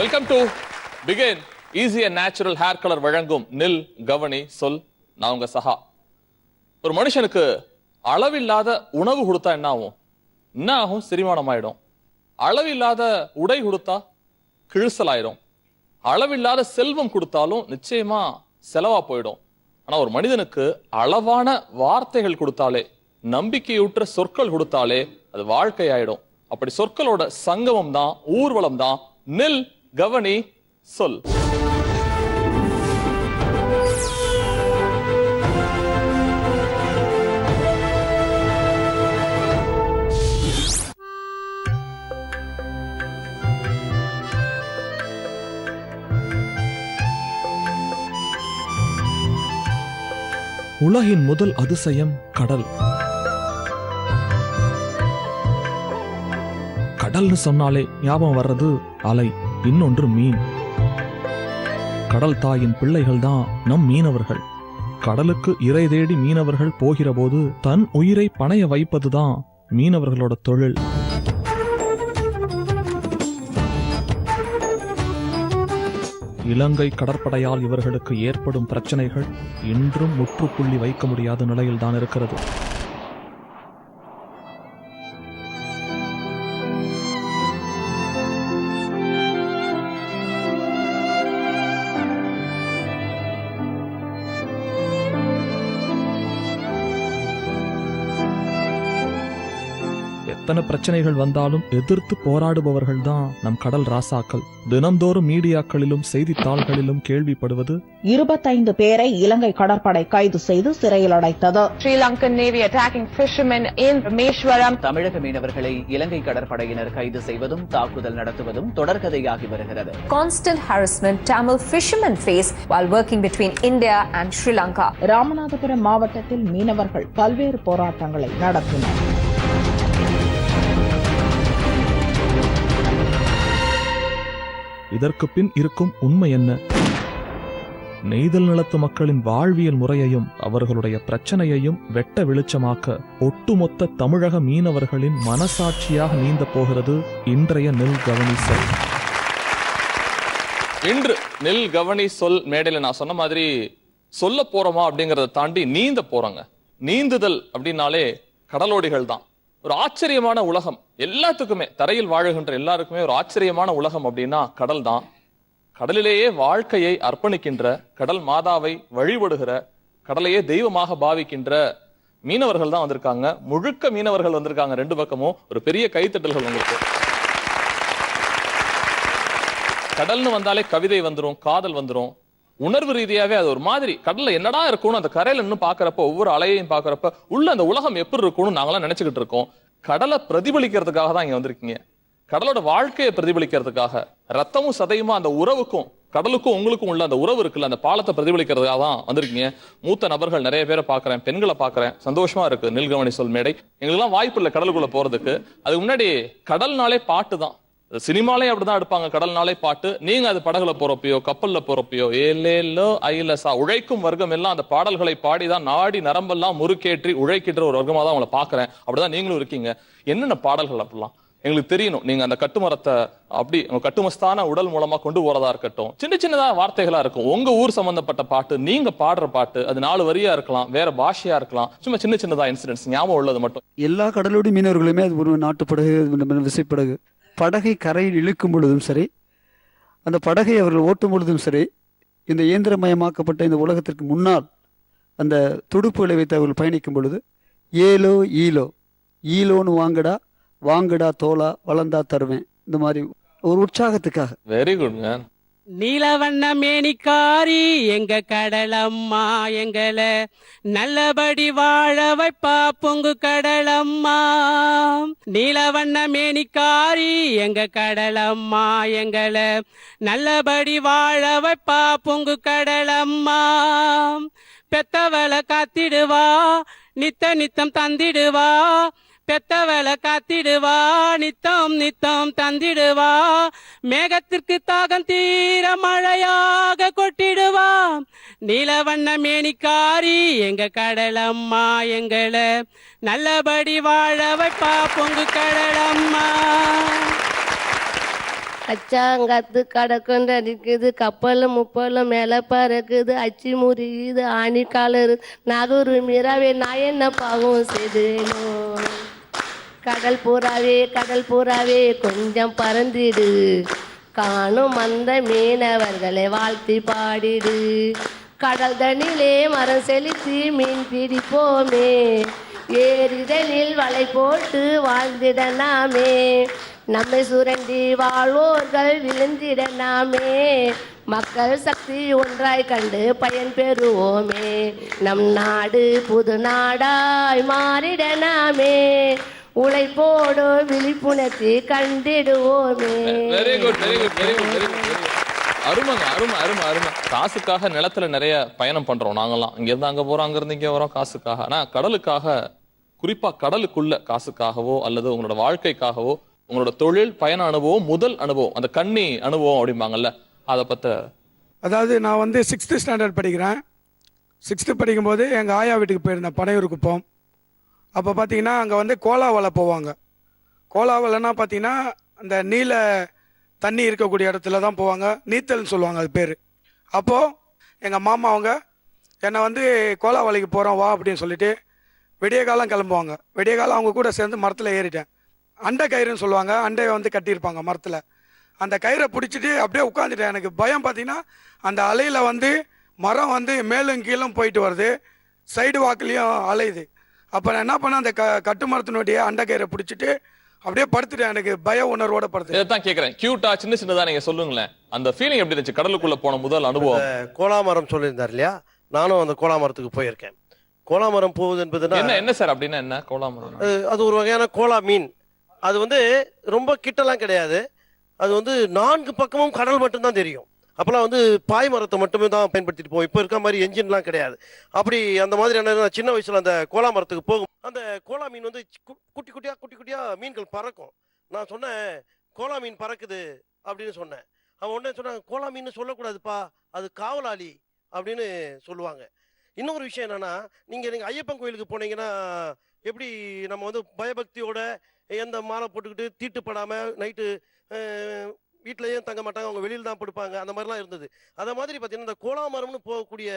Welcome to begin easy and natural hair colour வழங்கும் நில் கவனி சொல். நான் உங்க சஹா. ஒரு மனுஷனுக்கு அளவில்லாத உணவு கொடுத்தா என்ன ஆகும்? என்ன ஆகும்? செரிமானம் ஆயிடும். அளவில்லாத உடை கொடுத்தா கிழிசல் ஆயிடும். அளவில்லாத செல்வம் கொடுத்தாலும் நிச்சயமா செலவா போயிடும். ஆனா ஒரு மனிதனுக்கு அளவான வார்த்தைகள் கொடுத்தாலே, நம்பிக்கையூற்ற சொற்கள் கொடுத்தாலே அது வாழ்க்கை ஆயிடும். அப்படி சொற்களோட சங்கமம் தான், ஊர்வலம் தான் நில் கவனி சொல். உலகின் முதல் அதிசயம் கடல். கடல்னு சொன்னாலே ஞாபகம் வர்றது அலை, இன்னொன்று மீன். கடல் தாயின் பிள்ளைகள் தான் நம் மீனவர்கள். கடலுக்கு இரை தேடி மீனவர்கள் போகிற போது தன் உயிரை பணைய வைப்பதுதான் மீனவர்களோட தொழில். இலங்கை கடற்படையால் இவர்களுக்கு ஏற்படும் பிரச்சனைகள் இன்றும் முற்றுப்புள்ளி வைக்க முடியாத நிலையில் தான் இருக்கிறது. எத்தனை பிரச்சனைகள் வந்தாலும் எதிர்த்து போராடுபவர்கள் தான் நம் கடல் ராசாக்கள். தினந்தோறும் மீடியாக்களிலும் செய்தித்தாள்களிலும் கேள்விப்படுவது 25 பேரை இலங்கை கடற்படை கைது செய்து சிறையில் அடைத்தது. Sri Lankan Navy attacking fishermen in Rameshwaram. தமிழக மீனவர்களை இலங்கை கடற்படையினர் கைது செய்வதும் தாக்குதல் நடத்துவதும் தொடர்கதையாகி வருகிறது. Constant harassment Tamil fishermen face while working between India and Sri Lanka. Ramanathapuram மாவட்டத்தில் மீனவர்கள் பல்வேறு போராட்டங்களை நடத்தினர். இதற்கு பின் இருக்கும் உண்மை என்ன? நெய்தல் நிலத்து மக்களின் வாழ்வியல் முறையையும் அவர்களுடைய பிரச்சனையையும் வெட்ட வெளிச்சமாக்க ஒட்டுமொத்த தமிழக மீனவர்களின் மனசாட்சியாக நீந்த போகிறது இன்றைய நில் கவனி சொல். இன்று நில் கவனி சொல் மேடையில நான் சொன்ன மாதிரி சொல்ல போறோமா அப்படிங்கறத தாண்டி நீந்த போறாங்க. நீந்துதல் அப்படின்னாலே கடலோடிகள் தான். ஒரு ஆச்சரியமான உலகம். எல்லாத்துக்குமே, தரையில் வாழுகின்ற எல்லாருக்குமே ஒரு ஆச்சரியமான உலகம் அப்படின்னா கடல் தான். கடலிலேயே வாழ்க்கையை அர்ப்பணிக்கின்ற, கடல் மாதாவை வழிபடுகிற, கடலையே தெய்வமாக பாவிக்கின்ற மீனவர்கள் தான் வந்திருக்காங்க. முழுக்க மீனவர்கள் வந்திருக்காங்க. ரெண்டு பக்கமும் ஒரு பெரிய கைத்தட்டல்கள் வந்திருக்கு. கடல்னு வந்தாலே கவிதை வந்துரும், காதல் வந்துரும். உணர்வு ரீதியாவே அது ஒரு மாதிரி கடல்ல என்னடா இருக்கும்னு அந்த கரையில இன்னும் பாக்குறப்ப, ஒவ்வொரு அலையையும் பாக்குறப்ப உள்ள அந்த உலகம் எப்படி இருக்கும்னு நாங்களாம் நினைச்சுக்கிட்டு இருக்கோம். கடலை பிரதிபலிக்கிறதுக்காக தான் இங்க வந்திருக்கீங்க. கடலோட வாழ்க்கையை பிரதிபலிக்கிறதுக்காக, ரத்தமும் சதையுமா அந்த உறவுக்கும் கடலுக்கும் உங்களுக்கும் உள்ள அந்த உறவு இருக்குல்ல, அந்த பாலத்தை பிரதிபலிக்கிறதுக்காக தான் வந்திருக்கீங்க. மூத்த நபர்கள் நிறைய பேரை பாக்குறேன், பெண்களை பாக்குறேன். சந்தோஷமா இருக்கு நில் கவனி சொல் மேடை. எங்களுக்கெல்லாம் வாய்ப்பு இல்லை கடலுக்குள்ள போறதுக்கு. அதுக்கு முன்னாடி கடல்னாலே பாட்டு தான். சினிமாலே அப்படிதான் எடுப்பாங்க. கடல்னாலே பாட்டு. நீங்க அது படகுல போறப்பயோ, கப்பல்ல போறப்பயோ, ஏலேலோ ஐலசா உழைக்கும் வர்க்கம் எல்லாம் அந்த பாடல்களை பாடிதான் நாடி நரம்பெல்லாம் முறுக்கேற்றி உழைக்கின்ற ஒரு வர்க்கமா தான் உங்களை பாக்குறேன். அப்படிதான் நீங்களும் இருக்கீங்க. என்னென்ன பாடல்கள் அப்படிலாம் எங்களுக்கு தெரியணும். நீங்க அந்த கட்டுமரத்தை அப்படி கட்டுமஸ்தான உடல் மூலமா கொண்டு போறதா இருக்கட்டும், சின்ன சின்னதா வார்த்தைகளா இருக்கும். உங்க ஊர் சம்பந்தப்பட்ட பாட்டு, நீங்க பாடுற பாட்டு, அது 4 வரியா இருக்கலாம், வேற பாஷையா இருக்கலாம். சும்மா சின்ன சின்னதா இன்சிடென்ட்ஸ் ஞாபகம் உள்ளது மட்டும். எல்லா கடலோடி மீனவர்களுமே அது ஒரு நாட்டுப்படகு, விசைப்படகு. படகை கரையில் இழுக்கும் பொழுதும் சரி, அந்த படகை அவர்கள் ஓட்டும் பொழுதும் சரி, இந்த இயந்திரமயமாக்கப்பட்ட இந்த உலகத்திற்கு முன்னால் அந்த துடுப்புகளை வைத்து அவர்கள் பயணிக்கும் பொழுது ஏலோ ஈலோ, ஈலோன்னு வாங்கடா, வாங்கடா தோலா, வளர்ந்தா தருவேன், இந்த மாதிரி ஒரு உற்சாகத்துக்காக. Very good man. நீலவண்ண மேனிக்காரி எங்க கடலம்மா, எங்களை நல்லபடி வாழ வைப்பா பொங்கு கடலம்மா. நீலவண்ண மேனிக்காரி எங்க கடலம்மா, எங்களை நல்லபடி வாழ வைப்பா பொங்கு கடலம்மா. பெத்தவளை காத்திடுவா, நித்த நித்தம் தந்திடுவா. பெத்தவளை காத்திடுவா, நித்தம் நித்தம் தந்திடுவா. மேகத்திற்கு தாகம் தீர மழையாக கொட்டிடுவா. நீலவண்ண மேனிக்காரி எங்க கடலம்மா, எங்களை நல்லபடி வாழ வைப்பா பொங்கு கடலம்மா. கச்சாங்கத்து கடக்குன்னு அடிக்குது, கப்பலும் முப்பலும் மேலே பறக்குது, அச்சி முறியுது ஆணி காலரு நகரு மீறாவே நான் என்ன பாவம் செய்தேனோ. கடல் புறாவே கொஞ்சம் பறந்திடு, காணும் அந்த மீனவர்களை வாழ்த்தி பாடிடு. கடல் தண்ணிலே மரம் செலுத்தி மீன் பிடிப்போமே, ஏரிதனில் வலை போட்டு வாழ்ந்திடனாமே. நம்மை சுரண்டி வாழ்வோர்கள் விழுந்திடனாமே. மக்கள் சக்தி ஒன்றாய் கண்டு பயன் பெறுவோமே. நம் நாடு புது நாடாய் மாறிடனாமே. உழைப்போடு விழிப்புணர்ச்சி கண்டிடுவோமே. Very good very good very good very good. அருமைங்க, அருமை அருமை அருமை. காசுக்காக நிலத்துல நிறைய பயணம் பண்றோம் நாங்கெல்லாம். இங்க இருந்து அங்க போறோம், அங்க இருந்து இங்க வரோம் காசுக்காக. ஆனா கடலுக்காக, குறிப்பா கடலுக்குள்ள காசுக்காகவோ அல்லது உங்களோட வாழ்க்கைக்காகவோ, உங்களோட தொழில் பயண அனுபவம், முதல் அனுபவம், அந்த கன்னி அனுபவம் அப்படிம்பாங்கல்ல, அதை பத்த. அதாவது நான் வந்து 6th ஸ்டாண்டர்ட் படிக்கிறேன். 6th படிக்கும்போது எங்கள் ஆயா வீட்டுக்கு போயிருந்தேன், பனையூர் குப்பம். அப்போ பார்த்தீங்கன்னா அங்கே வந்து கோலாவலை போவாங்க. கோலாவலைன்னா பார்த்தீங்கன்னா அந்த நீல தண்ணி இருக்கக்கூடிய இடத்துல தான் போவாங்க, நீத்தல்னு சொல்லுவாங்க அது பேர். அப்போது எங்கள் மாமா அவங்க என்னை வந்து கோலாவலைக்கு போகிறோம் வா அப்படின்னு சொல்லிட்டு விடிய காலம் கிளம்புவாங்க. விடிய காலம் அவங்க கூட சேர்ந்து மரத்தில் ஏறிட்டேன். அண்டை கயிறுன்னு சொல்லுவாங்க, அண்டையை வந்து கட்டியிருப்பாங்க மரத்தில். அந்த கயிறை பிடிச்சிட்டு அப்படியே உட்காந்துட்டேன். எனக்கு பயம் பார்த்தீங்கன்னா அந்த அலையில் வந்து மரம் வந்து மேலும் கீழும் போயிட்டு வருது, சைடு வாக்குலேயும் அலையுது. அப்போ நான் என்ன பண்ணேன், அந்த கட்டு மரத்தினுடைய அண்டை கயிறை பிடிச்சிட்டு அப்படியே படுத்துட்டேன். எனக்கு பய உணர்வோட படுத்து. இதைத்தான் கேட்குறேன், கியூட்டா சின்ன சின்னதா நீங்க சொல்லுங்களேன், அந்த ஃபீலிங் எப்படி இருந்துச்சு கடலுக்குள்ள போன முதல் அனுபவம்? கோலாமரம் சொல்லியிருந்தார் இல்லையா, நானும் அந்த கோலாமரத்துக்கு போயிருக்கேன். கோலாமரம் போகுது என்பதுன்னா என்ன சார் அப்படின்னா என்ன கோலாமரம்? அது ஒரு வகையான கோலா மீன். அது வந்து ரொம்ப கிட்டலாம் கிடையாது. அது வந்து 4 பக்கமும் கடல் மட்டும்தான் தெரியும். அப்போல்லாம் வந்து பாய் மரத்தை மட்டுமே தான் பயன்படுத்திட்டு போவோம். இப்போ இருக்க மாதிரி என்ஜின்லாம் கிடையாது. அப்படி அந்த மாதிரியான சின்ன வயசுல அந்த கோலா மரத்துக்கு போகும். அந்த கோலா மீன் வந்து குட்டி குட்டியா மீன்கள் பறக்கும். நான் சொன்னேன் கோலா மீன் பறக்குது அப்படின்னு சொன்னேன். அவன் உடனே சொன்னாங்க கோலா மீன் சொல்லக்கூடாதுப்பா, அது காவலாளி அப்படின்னு சொல்லுவாங்க. இன்னொரு விஷயம் என்னன்னா, நீங்க ஐயப்பன் கோயிலுக்கு போனீங்கன்னா எப்படி நம்ம வந்து பயபக்தியோட எந்த மாலை போட்டுக்கிட்டு தீட்டுப்படாம நைட்டு வீட்டிலையும் தங்க மாட்டாங்க, அவங்க வெளியில் தான் படுப்பாங்க, அந்த மாதிரிலாம் இருந்தது. அதை மாதிரி பார்த்தீங்கன்னா இந்த கோலாமரம்னு போகக்கூடிய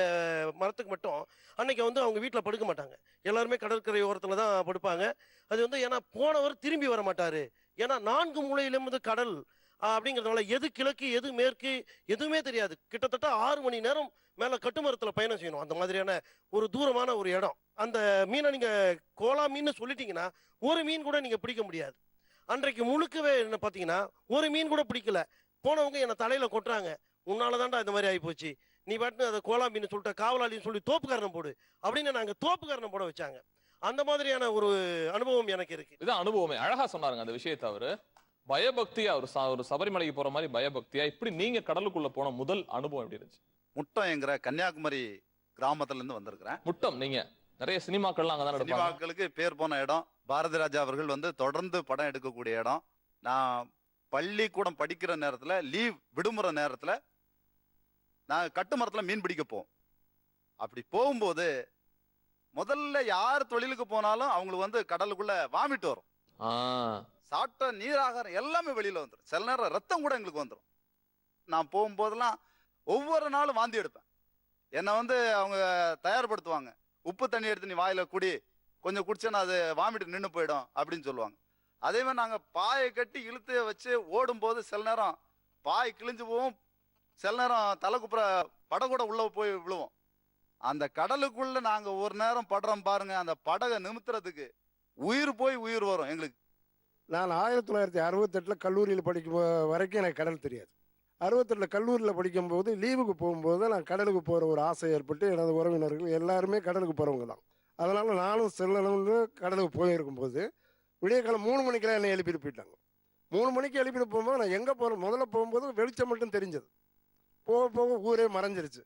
மரத்துக்கு மட்டும் அன்னைக்கு வந்து அவங்க வீட்டில் படுக்க மாட்டாங்க, எல்லாருமே கடற்கரை ஓரத்தில் தான் படுப்பாங்க. அது வந்து ஏன்னா போனவர் திரும்பி வர மாட்டார், ஏன்னா 4 மூலையிலும் வந்து கடல் அப்படிங்கிறதுனால எது கிழக்கு எது மேற்கு எதுவுமே தெரியாது. கிட்டத்தட்ட 6 மணி நேரம் மேலே கட்டுமரத்தில் பயணம் செய்யணும். அந்த மாதிரியான ஒரு தூரமான ஒரு இடம். அந்த மீனை நீங்கள் கோலா மீன் சொல்லிட்டீங்கன்னா ஒரு மீன் கூட நீங்கள் பிடிக்க முடியாது. அன்றைக்கு முழுக்கவே என்ன பார்த்தீங்கன்னா ஒரு மீன் கூட பிடிக்கல. போனவங்க என்னை தலையில் கொட்டுறாங்க, உன்னால தான்டா இந்த மாதிரி ஆகிப்போச்சு, நீ பாட்டு அதை கோலா மீன் சொல்லிட்ட, காவலாளின்னு சொல்லி தோப்புக்காரணம் போடு அப்படின்னு நாங்கள் தோப்புக்காரணம் போட வச்சாங்க. அந்த மாதிரியான ஒரு அனுபவம் எனக்கு இருக்கு. இதான் அனுபவமே. அழகா சொன்னாருங்க அந்த விஷயத்தை. அவரு பயபக்தியா ஒரு சபரிமலைக்கு போற மாதிரி பயபக்தியா. இப்படி நீங்க கடலுக்குள்ள போன முதல் அனுபவம் எப்படி இருந்துச்சு? முட்டம் என்கிற கன்னியாகுமரி கிராமத்துல இருந்து வந்திருக்கிறேன். முட்டம் நீங்க நிறைய சினிமாக்கள்லாம் அங்கதான் எடுப்பாங்க. சினிமாக்களுக்கு பேர் போன இடம். பாரதி ராஜா அவர்கள் வந்து தொடர்ந்து படம் எடுக்கக்கூடிய இடம். நான் பள்ளிக்கூடம் படிக்கிற நேரத்துல, லீவ் விடுமுறை நேரத்துல நான் கட்டுமரத்துல மீன் பிடிக்க போவோம். அப்படி போகும்போது முதல்ல யார் தொழிலுக்கு போனாலும் அவங்களுக்கு வந்து கடலுக்குள்ள வாமிட்டு வரும். சாப்பிட்ட நீராகாரம் எல்லாமே வெளியில வந்துடும். சில நேரம் ரத்தம் கூட எங்களுக்கு வந்துடும். நான் போகும்போதெல்லாம் ஒவ்வொரு நாளும் வாந்தி எடுப்பேன். என்னை வந்து அவங்க தயார்படுத்துவாங்க, உப்பு தண்ணி எடுத்து நீ வாயில குடி, கொஞ்சம் குடிச்சேன்னா அது வாமிட்டு நின்று போயிடும் அப்படின்னு சொல்லுவாங்க. அதே மாதிரி நாங்கள் பாயை கட்டி இழுத்து வச்சு ஓடும்போது சில நேரம் பாய் கிழிஞ்சு போவோம், சில நேரம் தலை குப்புற படகூட உள்ள போய் விழுவோம். அந்த கடலுக்குள்ள நாங்க ஒரு நேரம் படுறோம் பாருங்க, அந்த படகை நிமித்துறதுக்கு உயிர் போய் உயிர் வரும் எங்களுக்கு. நான் 1968 கல்லூரியில் படிக்கும் வரைக்கும் எனக்கு கடல் தெரியாது. 68 கல்லூரியில் படிக்கும்போது லீவுக்கு போகும்போது நான் கடலுக்கு போகிற ஒரு ஆசை ஏற்பட்டு எனது உறவினர்கள் எல்லாருமே கடலுக்கு போகிறவங்க தான். அதனால் நானும் செல்லணும்னு கடலுக்கு போயிருக்கும்போது விடிய காலம் 3 மணிக்கெல்லாம் என்னை எழுப்பிட்டு போயிட்டாங்க. 3 மணிக்கு எழுப்பிட்டு போகும்போது நான் எங்கே போகிறேன், முதல்ல போகும்போது வெளிச்சம் மட்டும் தெரிஞ்சது, போக போக ஊரே மறைஞ்சிருச்சு.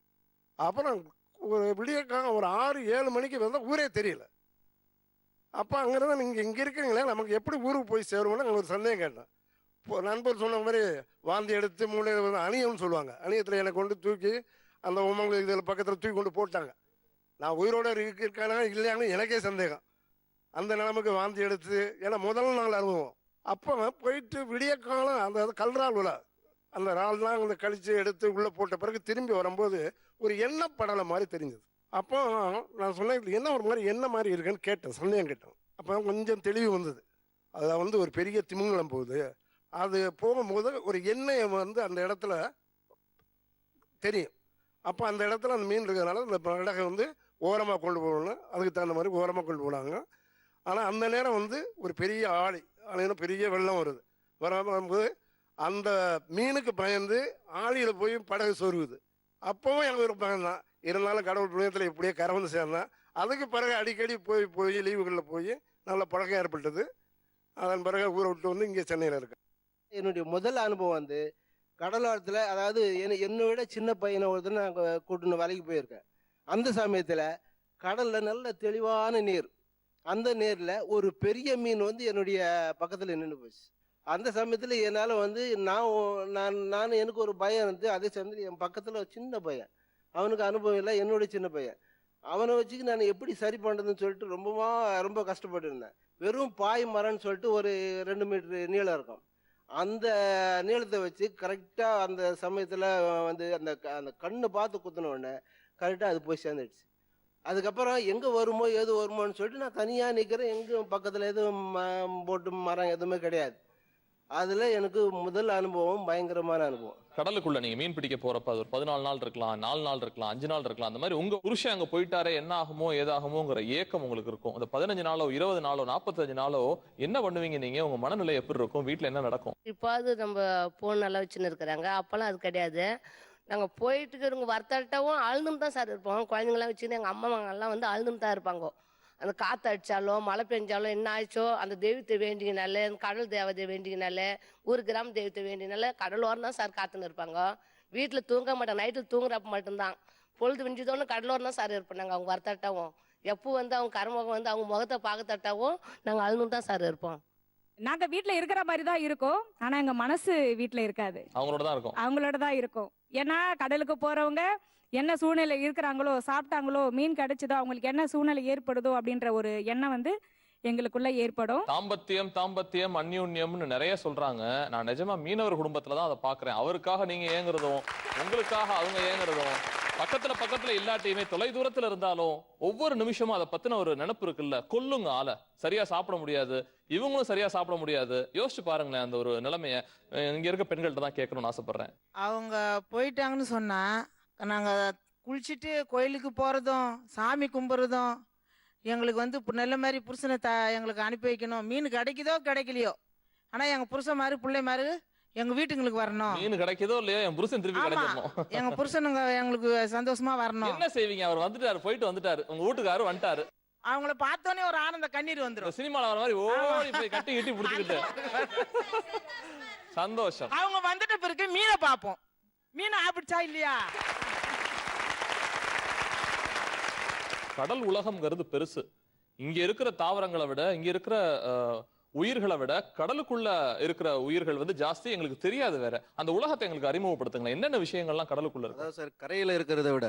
அப்புறம் ஒரு விடிய காலம் ஒரு 6-7 மணிக்கு வந்தால் ஊரே தெரியல. அப்போ அங்கேருந்து நீங்கள் இங்கே இருக்கீங்களே, நமக்கு எப்படி ஊருக்கு போய் சேருவோம்னு எனக்கு ஒரு சந்தேகம் கேட்டேன். இப்போ நண்பர் சொன்ன மாதிரி வாந்தி எடுத்து மூளையில் அணியம்னு சொல்லுவாங்க, அணியத்தில் என்னை கொண்டு தூக்கி அந்த உமங்களுக்கு இதில் பக்கத்தில் தூக்கி கொண்டு போட்டாங்க. நான் உயிரோடு இருக்கானா இல்லையான்னு எனக்கே சந்தேகம். அந்த நிலைமைக்கு வாந்தி எடுத்து, ஏன்னா முதல் நாள் அனுபவம். அப்போ போயிட்டு விடிய காலம் அந்த கல்றால் உலா அந்த இறால்லாம் அந்த கழிச்சு எடுத்து உள்ளே போட்ட பிறகு திரும்பி வரும்போது ஒரு எண்ணெய் படலை மாதிரி தெரிஞ்சது. அப்போ நான் சொன்னேன், இது என்ன ஒரு மாதிரி எண்ணெய் மாதிரி இருக்குன்னு கேட்டேன், சந்தேகம் கேட்டேன். அப்போ கொஞ்சம் தெளிவு வந்தது. அதில் வந்து ஒரு பெரிய திமிங்கலம் போகுது, அது போகும்போது ஒரு எண்ணெயை வந்து அந்த இடத்துல தெரியும். அப்போ அந்த இடத்துல அந்த மீன் இருக்கிறதுனால அந்த படகை வந்து ஓரமாக கொண்டு போகணும், அதுக்கு தகுந்த மாதிரி ஓரமாக கொண்டு போனாங்க. ஆனால் அந்த நேரம் வந்து ஒரு பெரிய ஆளினா பெரிய வெள்ளம் வருது. வரும்போது அந்த மீனுக்கு பயந்து ஆளியில் போய் படகு சொருகுது. அப்போவும் எனக்கு ஒரு பயம்தான். இருந்தாலும் கடவுள் புண்ணியத்தில் இப்படியே கரை வந்து சேர்ந்தேன். அதுக்கு பிறகு அடிக்கடி போய் லீவுகளில் போய் நல்ல பழக்கம் ஏற்பட்டது. அதன் பிறகு ஊரை விட்டு வந்து இங்கே சென்னையில் இருக்கேன். என்னுடைய முதல் அனுபவம் வந்து கடலோரத்தில், அதாவது என்னை விட சின்ன பையனை ஒருத்தர் நாங்கள் கூட்டின்னு வேலைக்கு போயிருக்கேன். அந்த சமயத்தில் கடலில் நல்ல தெளிவான நீர், அந்த நீரில் ஒரு பெரிய மீன் வந்து என்னுடைய பக்கத்தில் நின்று போச்சு. அந்த சமயத்தில் என்னால் வந்து நான் எனக்கு ஒரு பயம் இருந்து, அதே சமயத்தில் என் பக்கத்தில் ஒரு சின்ன பையன், அவனுக்கு அனுபவம் இல்லை, என்னுடைய சின்ன பையன், அவனை வச்சுக்கு நான் எப்படி சரி பண்ணுறதுன்னு சொல்லிட்டு ரொம்ப கஷ்டப்பட்டு இருந்தேன். வெறும் பாய் மரம்னு சொல்லிட்டு ஒரு 2 மீட்டர் நீளம் இருக்கும். அந்த நீளத்தை வச்சு கரெக்டாக அந்த சமயத்தில் வந்து அந்த கண்ணை பார்த்து குத்தின உடனே கரெக்டாக அது போய் சேர்ந்துடுச்சு. அதுக்கப்புறம் எங்கே வருமோ ஏது வருமோன்னு சொல்லிட்டு நான் தனியாக நிற்கிறேன். எங்கேயும் பக்கத்தில் எதுவும் போட்டு மரம் எதுவுமே கிடையாது. அதில் எனக்கு முதல் அனுபவம் பயங்கரமான அனுபவம். கடலுக்குள்ள நீங்க மீன் பிடிக்க போறப்ப அது ஒரு 14 நாள் இருக்கலாம், 4 நாள் இருக்கலாம், 5 நாள் இருக்கலாம். அந்த மாதிரி உங்க புருஷன் அங்க போயிட்டாரே என்ன ஆகுமோ ஏதாகுமோங்கிற ஏக்கம் உங்களுக்கு இருக்கும். அந்த 15 நாளோ 20 நாளோ 45 நாளோ என்ன பண்ணுவீங்க நீங்க? உங்க மனநிலை எப்படி இருக்கும்? வீட்டுல என்ன நடக்கும்? இப்பாவது நம்ம போன் நல்லா வச்சுன்னு இருக்கிறாங்க, அப்பெல்லாம் அது கிடையாது. நாங்கள் போயிட்டு இருக்கிறவங்க வர்த்தாட்டாவும் அழுந்தும் தான் சார் இருப்போம். குழந்தைங்களாம் வச்சுன்னு எங்கள் அம்மாங்கெல்லாம் வந்து அழுந்தும் தான் இருப்பாங்க. அந்த காற்று அடித்தாலோ மழை பெஞ்சாலோ என்ன ஆயிடுச்சோ அந்த தெய்வத்தை வேண்டிங்கனால, கடல் தேவதை வேண்டிங்கனால, ஒரு கிராம தெய்வத்தை வேண்டினால கடலோரம் தான் சார் காத்துன்னு இருப்பாங்க. வீட்டில் தூங்க மாட்டாங்க, நைட்டில் தூங்குறப்ப மட்டும்தான். பொழுது விஞ்சிதோன்னு கடலோரம் தான் சார் இருப்போம். நாங்கள் அவங்க வரத்தாட்டாவும் எப்போ வந்து அவங்க கருமுகம் வந்து அவங்க முகத்தை பார்க்கத்தாட்டாவும் நாங்கள் அழுந்தும் தான் சார் இருப்போம். நாங்க வீட்ல இருக்கிற மாதிரி தான் இருக்கோம், ஆனா எங்க மனசு வீட்ல இருக்காது, அவங்களோட தான் இருக்கும். ஏன்னா கடலுக்கு போறவங்க என்ன சூழ்நிலை இருக்கிறாங்களோ, சாப்பிட்டாங்களோ, மீன் கிடைச்சதோ, அவங்களுக்கு என்ன சூழ்நிலை ஏற்படுதோ அப்படின்ற ஒரு எண்ணம் வந்து எங்களுக்குள்ள ஏற்படும். தாம்பத்தியம் அந்யோன்யம்னு நிறைய சொல்றாங்க. நான் நிஜமா மீனவர் குடும்பத்துல தான் அதை பாக்குறேன். அவருக்காக நீங்க ஏங்குறதும், உங்களுக்காக அவங்க ஏங்குறதும், பக்கத்துல இல்லாட்டியுமே தொலை தூரத்துல இருந்தாலும் ஒவ்வொரு நிமிஷமும் அதை பத்தின ஒரு நினைப்பு இருக்குல்ல. கொல்லுங்க ஆளை, சரியா சாப்பிட முடியாது, இவங்களும் சரியா சாப்பிட முடியாது. யோசிச்சு பாருங்களேன் அந்த ஒரு நிலைமைய. இங்க இருக்க பெண்கள்ட்ட தான் கேட்கணும்னு ஆசைப்படுறேன். அவங்க போயிட்டாங்கன்னு சொன்னா நாங்க குளிச்சுட்டு கோயிலுக்கு போறதும் சாமி கும்பிட்றதும், எங்களுக்கு வந்து நல்ல மாதிரி புருஷனை எங்களுக்கு அனுப்பி வைக்கணும். மீன் கிடைக்குதோ கிடைக்கலையோ, ஆனா எங்க புருஷன் மாதிரி பிள்ளை மாதிரி எங்க வீட்டுங்களுக்கு வரணும். மீன் கிடைக்குதோ இல்லையோ என் புருஷன் திருப்பி கிடைக்கணும். எங்க புருஷனுங்க எங்களுக்கு சந்தோஷமா வரணும். என்ன செய்வீங்க? அவர் வந்துட்டாரு, போயிட்டு வந்துட்டாரு, உங்க வீட்டுக்காரு வந்துட்டாரு, அவங்கள பார்த்தோன்னே ஒரு ஆனந்த கண்ணீர் வந்துடும். சினிமால வர மாதிரி ஓடி போய் கட்டி கட்டி பிடிச்சிக்கிட்டு சந்தோஷம். அவங்க வந்துட்ட பிறகு மீனை பார்ப்போம், மீனை ஆப்பிடுச்சா இல்லையா. கடல் உலகம்ங்கிறது பெருசு. இங்க இருக்கிற தாவரங்களை விட, இங்க இருக்கிற உயிர்களை விட கடலுக்குள்ள இருக்கிற உயிர்கள் வந்து ஜாஸ்தி. எங்களுக்கு தெரியாது வேற. அந்த உலகத்தை எங்களுக்கு அறிமுகப்படுத்துங்க. என்னென்ன விஷயங்கள்லாம் கடலுக்குள்ள இருக்கு? அதாவது சார், கரையில இருக்கிறத விட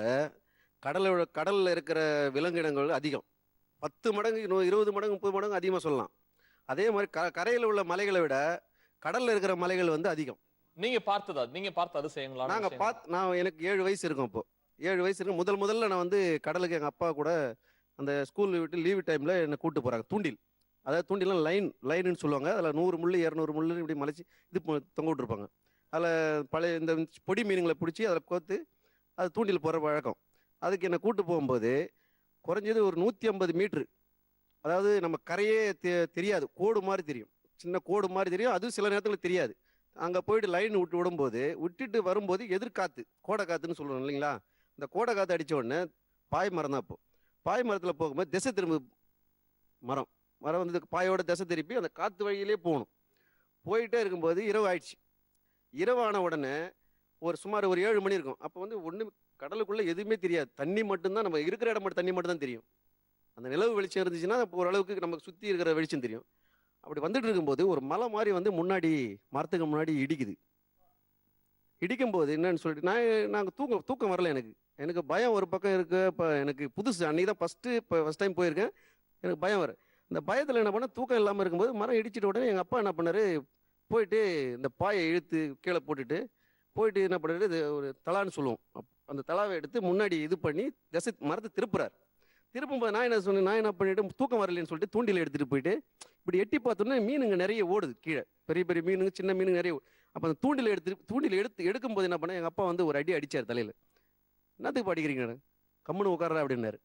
கடல்ல இருக்கிற விலங்கினங்கள் அதிகம். 10 மடங்கு 20 மடங்கு 30 மடங்கு அதிகமாக சொல்லலாம். அதே மாதிரி கரையில் உள்ள மலைகளை விட கடல்ல இருக்கிற மலைகள் வந்து அதிகம். நீங்க பார்த்த அதிசயங்களா? நான் எனக்கு 7 வயசு இருக்கும். அப்போ 7 வயசு இருக்கும். முதல்ல நான் வந்து கடலுக்கு எங்கள் அப்பா கூட அந்த ஸ்கூல் விட்டு லீவு டைமில் என்னை கூப்பிட்டு போகிறாங்க. தூண்டில், அதாவது தூண்டிலாம் லைனுன்னு சொல்லுவாங்க. அதில் 100 முள் 200 முள் இப்படி மலைச்சி இது தொங்க விட்டுருப்பாங்க. அதில் பழைய இந்த பொடி மீனுங்களை பிடிச்சி அதில் கோர்த்து அது தூண்டில் போகிற வழக்கம். அதுக்கு என்னை கூப்பிட்டு போகும்போது குறைஞ்சது ஒரு 150 மீட்ரு, அதாவது நம்ம கரையே தெரியாது, கோடு மாதிரி தெரியும், சின்ன கோடு மாதிரி தெரியும். அது சில நேரத்தில் தெரியாது. அங்கே போயிட்டு லைன் விட்டுட்டு வரும்போது எதிர்காற்று, கோடை காற்றுன்னு சொல்லுவோம் இல்லைங்களா. இந்த கோடை காற்று அடித்த உடனே பாய் மரம் தான். இப்போ பாய் மரத்தில் போகும்போது திசை திரும்ப மரம் வந்து பாயோட திசை திருப்பி அந்த காற்று வழியிலே போகணும். போயிட்டே இருக்கும்போது இரவு ஆயிடுச்சு. இரவான உடனே சுமார் ஒரு 7 மணி இருக்கும். அப்போ வந்து ஒன்று கடலுக்குள்ளே எதுவுமே தெரியாது, தண்ணி மட்டும்தான். நம்ம இருக்கிற இடம் மட்டும் தண்ணி மட்டும் தான் தெரியும். அந்த நிலவு வெளிச்சம் இருந்துச்சுன்னா ஓரளவுக்கு நமக்கு சுற்றி இருக்கிற வெளிச்சம் தெரியும். அப்படி வந்துட்டு இருக்கும்போது ஒரு மலை மாதிரி வந்து முன்னாடி மரத்துக்கு முன்னாடி இடிக்கும்போது என்னன்னு சொல்லிட்டு நாங்கள் தூக்கம் வரல. எனக்கு பயம் ஒரு பக்கம் இருக்கு. இப்போ எனக்கு புதுசு, அன்றைக்கி தான் ஃபஸ்ட் டைம் போயிருக்கேன். எனக்கு பயம் வரும். இந்த பயத்தில் என்ன பண்ண, தூக்கம் இல்லாமல் இருக்கும்போது மரம் இடிச்சிட்ட உடனே எங்கள் அப்பா என்ன பண்ணார், போயிட்டு இந்த பாயை இழுத்து கீழே போட்டுட்டு போயிட்டு என்ன பண்ணுறது, இது ஒரு தலான்னு சொல்லுவோம். அந்த தலாவை எடுத்து முன்னாடி இது பண்ணி திசை மரத்தை திருப்புறாரு. திருப்பும்போது நான் என்ன பண்ணிட்டு தூக்கம் வரலன்னு சொல்லிட்டு தூண்டில் எடுத்துகிட்டு போயிட்டு இப்படி எட்டி பார்த்தோன்னா மீனுங்க நிறைய ஓடுது கீழே, பெரிய பெரிய மீனுங்க சின்ன மீனுங்க நிறைய. அப்போ அந்த தூண்டில் எடுக்கும்போது என்ன பண்ணேன், எங்கள் அப்பா வந்து ஒரு அடி அடித்தார் தலையில். என்னத்துக்கு படிக்கிறீங்க, கம்முன்னு உட்கார்றா அப்படின்னாரு.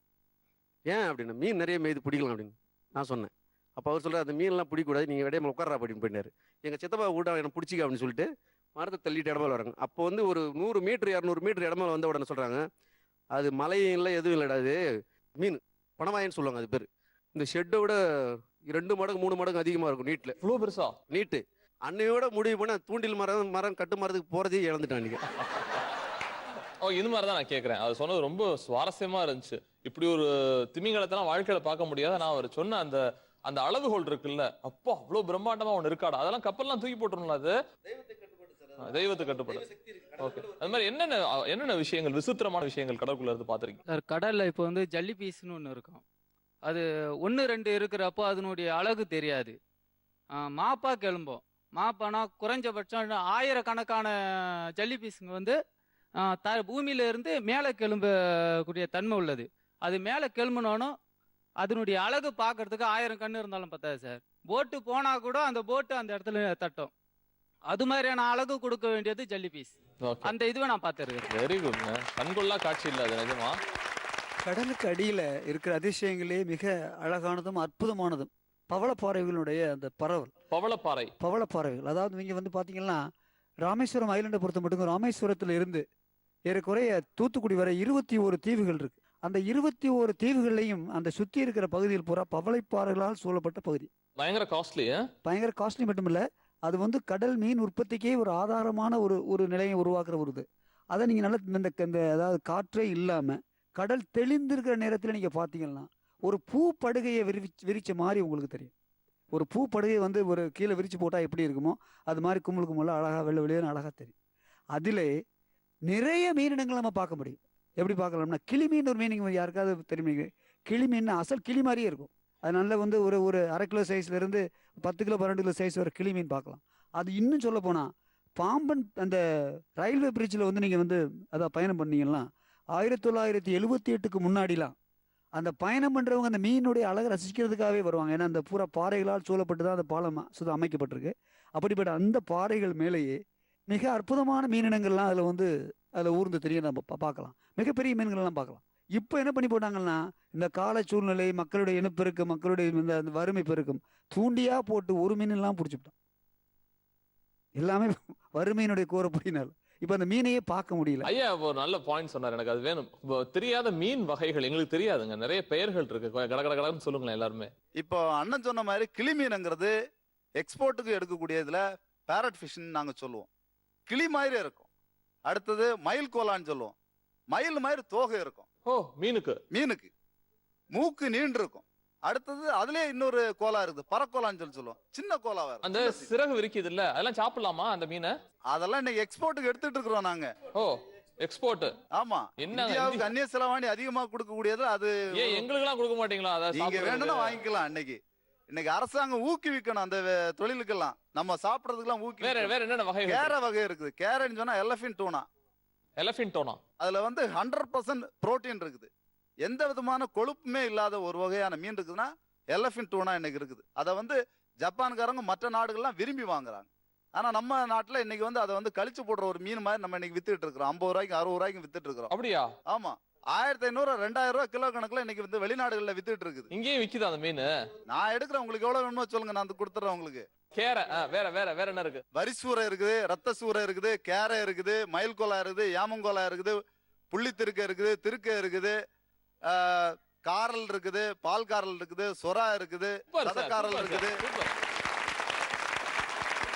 ஏன் அப்படின்னா, மீன் நிறைய மேய்து பிடிக்கலாம் அப்படின்னு நான் சொன்னேன். அப்போ அவர் சொல்கிறார், அந்த மீன்லாம் பிடிக்கூடாது, நீங்கள் இடையே உட்கார்றா அப்படின்னு போயிட்டார். எங்கள் சித்தப்பா கூட என்னை பிடிச்சிக்க அப்படின்னு சொல்லிட்டு மரத்தை தள்ளிட்டு இடமேல வராங்க. அப்போ வந்து ஒரு 100 மீட்டர் 200 மீட்டர் இடமேல வந்த உடனே சொல்கிறாங்க, அது மலையும் இல்லை எதுவும் இல்லைடா, அது மீன் பணவாயின்னு சொல்லுவாங்க, அது பேர். இந்த ஷெட்டை விட 2 மடங்கு 3 மடங்கு அதிகமாக இருக்கும் நீட்டில். இவ்வளோ பெருசா நீட்டு அன்னையோட முடிவு பண்ண தூண்டில் மரம் கட்டு மரத்துக்கு போகிறதே இழந்துட்டான் அன்றைக்கி. இது மாதிரி தான் நான் கேட்குறேன். அது சொன்னது ரொம்ப சுவாரஸ்யமா இருந்துச்சு. இப்படி ஒரு திமிங்கலத்தெல்லாம் வாழ்க்கையில பார்க்க முடியாத. நான் அவர் சொன்ன அந்த அந்த அளவுகோல் இருக்குல்ல, அப்போ அவ்வளோ பிரம்மாண்டமா ஒன்று இருக்காடா, அதெல்லாம் கப்பல்லாம் தூக்கி போட்டுருங்களா? அது தெய்வத்துக்கு கட்டுப்படும். ஓகே, அது மாதிரி என்னென்ன விஷயங்கள், விசித்திரமான விஷயங்கள் கடற்குள்ள இருந்து பார்த்துருக்கீங்க சார்? கடல்ல இப்போ வந்து ஜல்லி பீஸ்னு ஒன்று இருக்கும். அது 1 2 இருக்கிறப்போ அதனுடைய அழகு தெரியாது. மாப்பா கிளம்போம். மாப்பானா குறைஞ்சபட்சம் 1000கணக்கான ஜல்லி பீஸுங்க வந்து பூமியில இருந்து மேலே கிளம்பக்கூடிய தன்மை உள்ளது. அது மேலே கிளம்புனோனும் அதனுடைய அழகு பார்க்கறதுக்கு 1000 கண்ணு இருந்தாலும் பத்தாது சார். போட்டு போனா கூட அந்த போட்டு அந்த இடத்துல தட்டும். அது மாதிரியான அழகு கொடுக்க வேண்டியது ஜல்லி பீஸ். அந்த இதுவை நான் பார்த்துருக்கேன். Very good. கண்கொள்ளா காட்சி இல்லை அது, நிஜமா. கடலுக்கு அடியில் இருக்கிற அதிசயங்களே மிக அழகானதும் அற்புதமானதும் பவளப்பாறைகளுடைய அந்த பரவல். பவளப்பாறைகள், அதாவது நீங்கள் வந்து பார்த்தீங்கன்னா ராமேஸ்வரம் ஐலண்டை பொறுத்த மட்டும் ராமேஸ்வரத்தில் இருந்து ஏறக்குறைய தூத்துக்குடி வரை 21 தீவுகள் இருக்கு. அந்த 21 தீவுகளையும் அந்த சுற்றி இருக்கிற பகுதியில் பூரா பவளைப்பாறைகளால் சூழப்பட்ட பகுதி. பயங்கர காஸ்ட்லி மட்டும் இல்லை, அது வந்து கடல் மீன் உற்பத்திக்கே ஒரு ஆதாரமான ஒரு நிலையை உருவாக்குற ஒரு இது. அதை நீங்கள் நல்ல இந்த அதாவது காற்றே இல்லாமல் கடல் தெளிந்திருக்கிற நேரத்தில் நீங்கள் பார்த்தீங்கன்னா ஒரு பூ படுகையை விரிச்ச மாதிரி உங்களுக்கு தெரியும். ஒரு பூ படுகை வந்து ஒரு கீழே விரிச்சு போட்டால் எப்படி இருக்குமோ அது மாதிரி கும்பலுக்கும்பல அழகாக வெள்ளை வெளியே அழகாக தெரியும். அதிலே நிறைய மீனினங்கள் நம்ம பார்க்க முடியும். எப்படி பார்க்கலாம்னா, கிளி மீன் ஒரு மீனிங் யாருக்காவது தெரியுங்க? கிளி மீன் அசல் கிளி மாதிரியே இருக்கும். அதனால வந்து ஒரு 1/2 கிலோ சைஸ்லேருந்து 10 கிலோ 12 கிலோ சைஸ் வர கிளி மீன் பார்க்கலாம். அது இன்னும் சொல்ல போனால் பாம்பன் அந்த ரயில்வே பிரிட்ஜில் வந்து நீங்கள் வந்து அதான் பயணம் பண்ணீங்கன்னா 1978க்கு முன்னாடிலாம் அந்த பயணம் பண்ணுறவங்க அந்த மீனுடைய அழகை ரசிக்கிறதுக்காகவே வருவாங்க. ஏன்னா அந்த பூரா பாறைகளால் சூழப்பட்டு தான் அந்த பாலம் அமைக்கப்பட்டிருக்கு. அப்படிப்பட்ட அந்த பாறைகள் மேலேயே மிக அற்புதமான மீனினங்கள்லாம் அதில் ஊர்ந்து தெரியும், நம்ம பார்க்கலாம். மிகப்பெரிய மீன்கள்லாம் பார்க்கலாம். இப்போ என்ன பண்ணி போட்டாங்கன்னா, இந்த கால சூழ்நிலை, மக்களுடைய இனப்பெருக்கம், மக்களுடைய இந்த வறுமை பெருக்கம் தூண்டியா போட்டு ஒரு மீனெல்லாம் பிடிச்சிவிட்டோம். எல்லாமே வறுமையினுடைய கோரப்படினால் இப்போ அந்த மீனையே பார்க்க முடியல. ஐயா ஒரு நல்ல பாயிண்ட் சொன்னார், எனக்கு அது வேணும். தெரியாத மீன் வகைகள் எங்களுக்கு தெரியாதுங்க, நிறைய பெயர்கள் இருக்கு. கடன்னு சொல்லுங்களேன் எல்லாருமே. இப்போ அண்ணன் சொன்ன மாதிரி கிளி மீனுங்கிறது எக்ஸ்போர்ட்டுக்கு எடுக்கக்கூடியதுல பேரட் ஃபிஷ்ன்னு நாங்கள் சொல்லுவோம். கிளி மாதிரி இருக்கும். அடுத்தது மயில் கோலான்னு சொல்லுவோம். மயில் மாதிரி தோகை இருக்கும். மீனுக்கு மூக்கு நீண்டு இருக்கும். அடுத்தது அதுலயே இன்னொரு கோலா இருக்குது, பறக்கோலான்னு சொல்லுவோம். சின்ன கோலா வேற, அந்த சிறகு விரிக்குது இல்ல, அதெல்லாம் சாப்பிடலாமா அந்த மீனை? அதெல்லாம் இன்னைக்கு எக்ஸ்போர்ட்டுக்கு எடுத்துட்டு இருக்கிறோம் நாங்க. எக்ஸ்போர்ட். ஆமா, இந்தியாவுக்கு அந்நிய செலவாணி அதிகமா கொடுக்கக்கூடியது அது. எங்களுக்கு எல்லாம் கொடுக்க மாட்டீங்களா? நீங்க வேணும்னா வாங்கிக்கலாம். இன்னைக்கு அரசாங்கம் ஊக்குவிக்கணும் அந்த தொழிலுக்கெல்லாம். நம்ம சாப்பிடறதுக்கெல்லாம் ஊக்குவிக்கணும். வேற என்னென்ன வகை? கேரை வகை இருக்குது. கேரன்னு சொன்னா எலஃபின் டூனா. அதுல வந்து 100% புரோட்டீன் இருக்குது. எந்த விதமான கொழுப்புமே இல்லாத ஒரு வகையான மீன் இருக்குதுன்னா எலஃபின் டூனா இன்னைக்கு இருக்குது. அதை வந்து ஜப்பான்காரங்க மற்ற நாடுகள்லாம் விரும்பி வாங்குறாங்க. ஆனா நம்ம நாட்டுல இன்னைக்கு வந்து அதை வந்து கழிச்சு போடுற ஒரு மீன் மாதிரி நம்ம இன்னைக்கு வித்துட்டு இருக்கிறோம். 50 ரூபாய்க்கு 60 ரூபாய்க்கு வித்துட்டு இருக்கிறோம். அப்படியா? ஆமா, 1500 2000 ரூபாய் கிலோ கணக்குல இன்னைக்கு வந்து வெளிநாடுகள்ல வித்துட்டு இருக்குது. இங்கேயும் விக்குது அந்த மீன். நான் எடுக்கிறேன், உங்களுக்கு எவ்வளவு வேணுமோ சொல்லுங்க, நான் கொடுத்துறேன் உங்களுக்கு. கேரை வேற என்ன இருக்கு? வரிசூரை இருக்குது, ரத்த சூரை இருக்குது, கேரை இருக்குது, மயில்கோலா இருக்குது, யாமங்கோலா இருக்குது, புள்ளித்திருக்க இருக்குது, திருக்க இருக்குது, காரல் இருக்குது, பால் காரல் இருக்குது, சொரா இருக்குது, சதக்காரல் இருக்குது.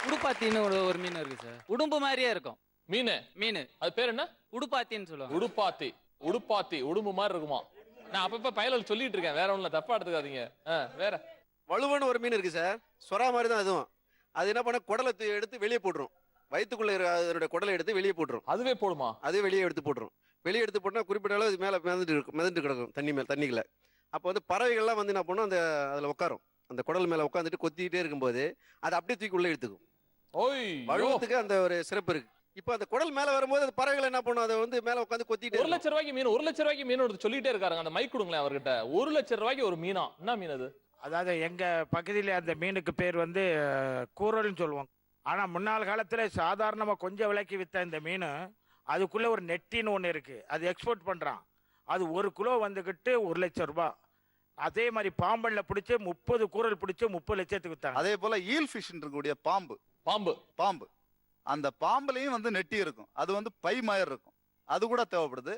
உடுப்பாத்தின்னு ஒரு மீன் இருக்கு சார். உடும்பு மாதிரியே இருக்கும் மீன். அது பேர் என்ன? உடுப்பாத்தின்னு சொல்லுவாங்க. உடுப்பாத்தி உடும்பு மாதிரி இருக்குமா? நான் அப்பப்ப பயலுக்கு சொல்லிட்டு இருக்கேன், வேற ஒண்ணுல தப்பா எடுத்துக்காதீங்க. வேற வலுவான ஒரு மீன் இருக்கு சார், சொரா மாதிரி தான் அதுவும். அது என்ன பண்ண, குடலை எடுத்து வெளியே போட்டுரும். வயிற்றுக்குள்ள அதனுடைய குடலை எடுத்து வெளியே போட்டுரும். அதுவே போடுமா? அதுவே வெளியே எடுத்து போட்டுரும். வெளியே எடுத்து போட்டோம்னா குறிப்பிட்ட அளவு இது மேலே மிதந்துட்டு கிடக்கும் தண்ணிக்குள்ள. அப்போ வந்து பறவைகள்லாம் வந்து என்ன பண்ணும், அந்த அதில் உட்காரும். அந்த குடல் மேலே உட்காந்துட்டு கொத்திக்கிட்டே இருக்கும்போது அதை அப்படியே தூக்கி உள்ள எடுத்துக்கும். வழுவத்துக்கு அந்த ஒரு சிறப்பு இருக்கு. இப்போ அந்த குடல் மேல வரும்போது அது பறவைகள் என்ன பண்ணும், அதை வந்து மேல உட்காந்து கொத்திட்டு 1,00,000 ரூபாய்க்கு மீன், 1,00,000 ரூபாய்க்கு மீன் ஒருத்தர் சொல்லிட்டே இருக்காருங்க. அந்த மைக் கொடுங்களேன் அவர்கிட்ட. 1,00,000 ரூபாய்க்கு ஒரு மீனா? என்ன மீன் அது? அதாவது எங்க பகுதியில் அந்த மீனுக்கு பேர் வந்து கூரல்னு சொல்லுவோம். ஆனா முன்னாள் காலத்துல சாதாரணமா கொஞ்சம் விலைக்கு வித்த இந்த மீன், அதுக்குள்ள ஒரு நெட்டின்னு ஒன்று இருக்கு, அது எக்ஸ்போர்ட் பண்றான். அது 1 கிலோ வந்துகிட்டு 1,00,000 ரூபாய். அதே மாதிரி பாம்பன்ல பிடிச்சி 30 கூரல் பிடிச்சி 30 லட்சத்துக்கு வித்தாங்க. அதே போல ஈல் ஃபிஷ் இருக்கக்கூடிய பாம்பு பாம்பு பாம்பு அந்த பாம்புலையும் வந்து நெட்டி இருக்கும், அது வந்து பை மாதிரி இருக்கும், அது கூட தேவைப்படுது.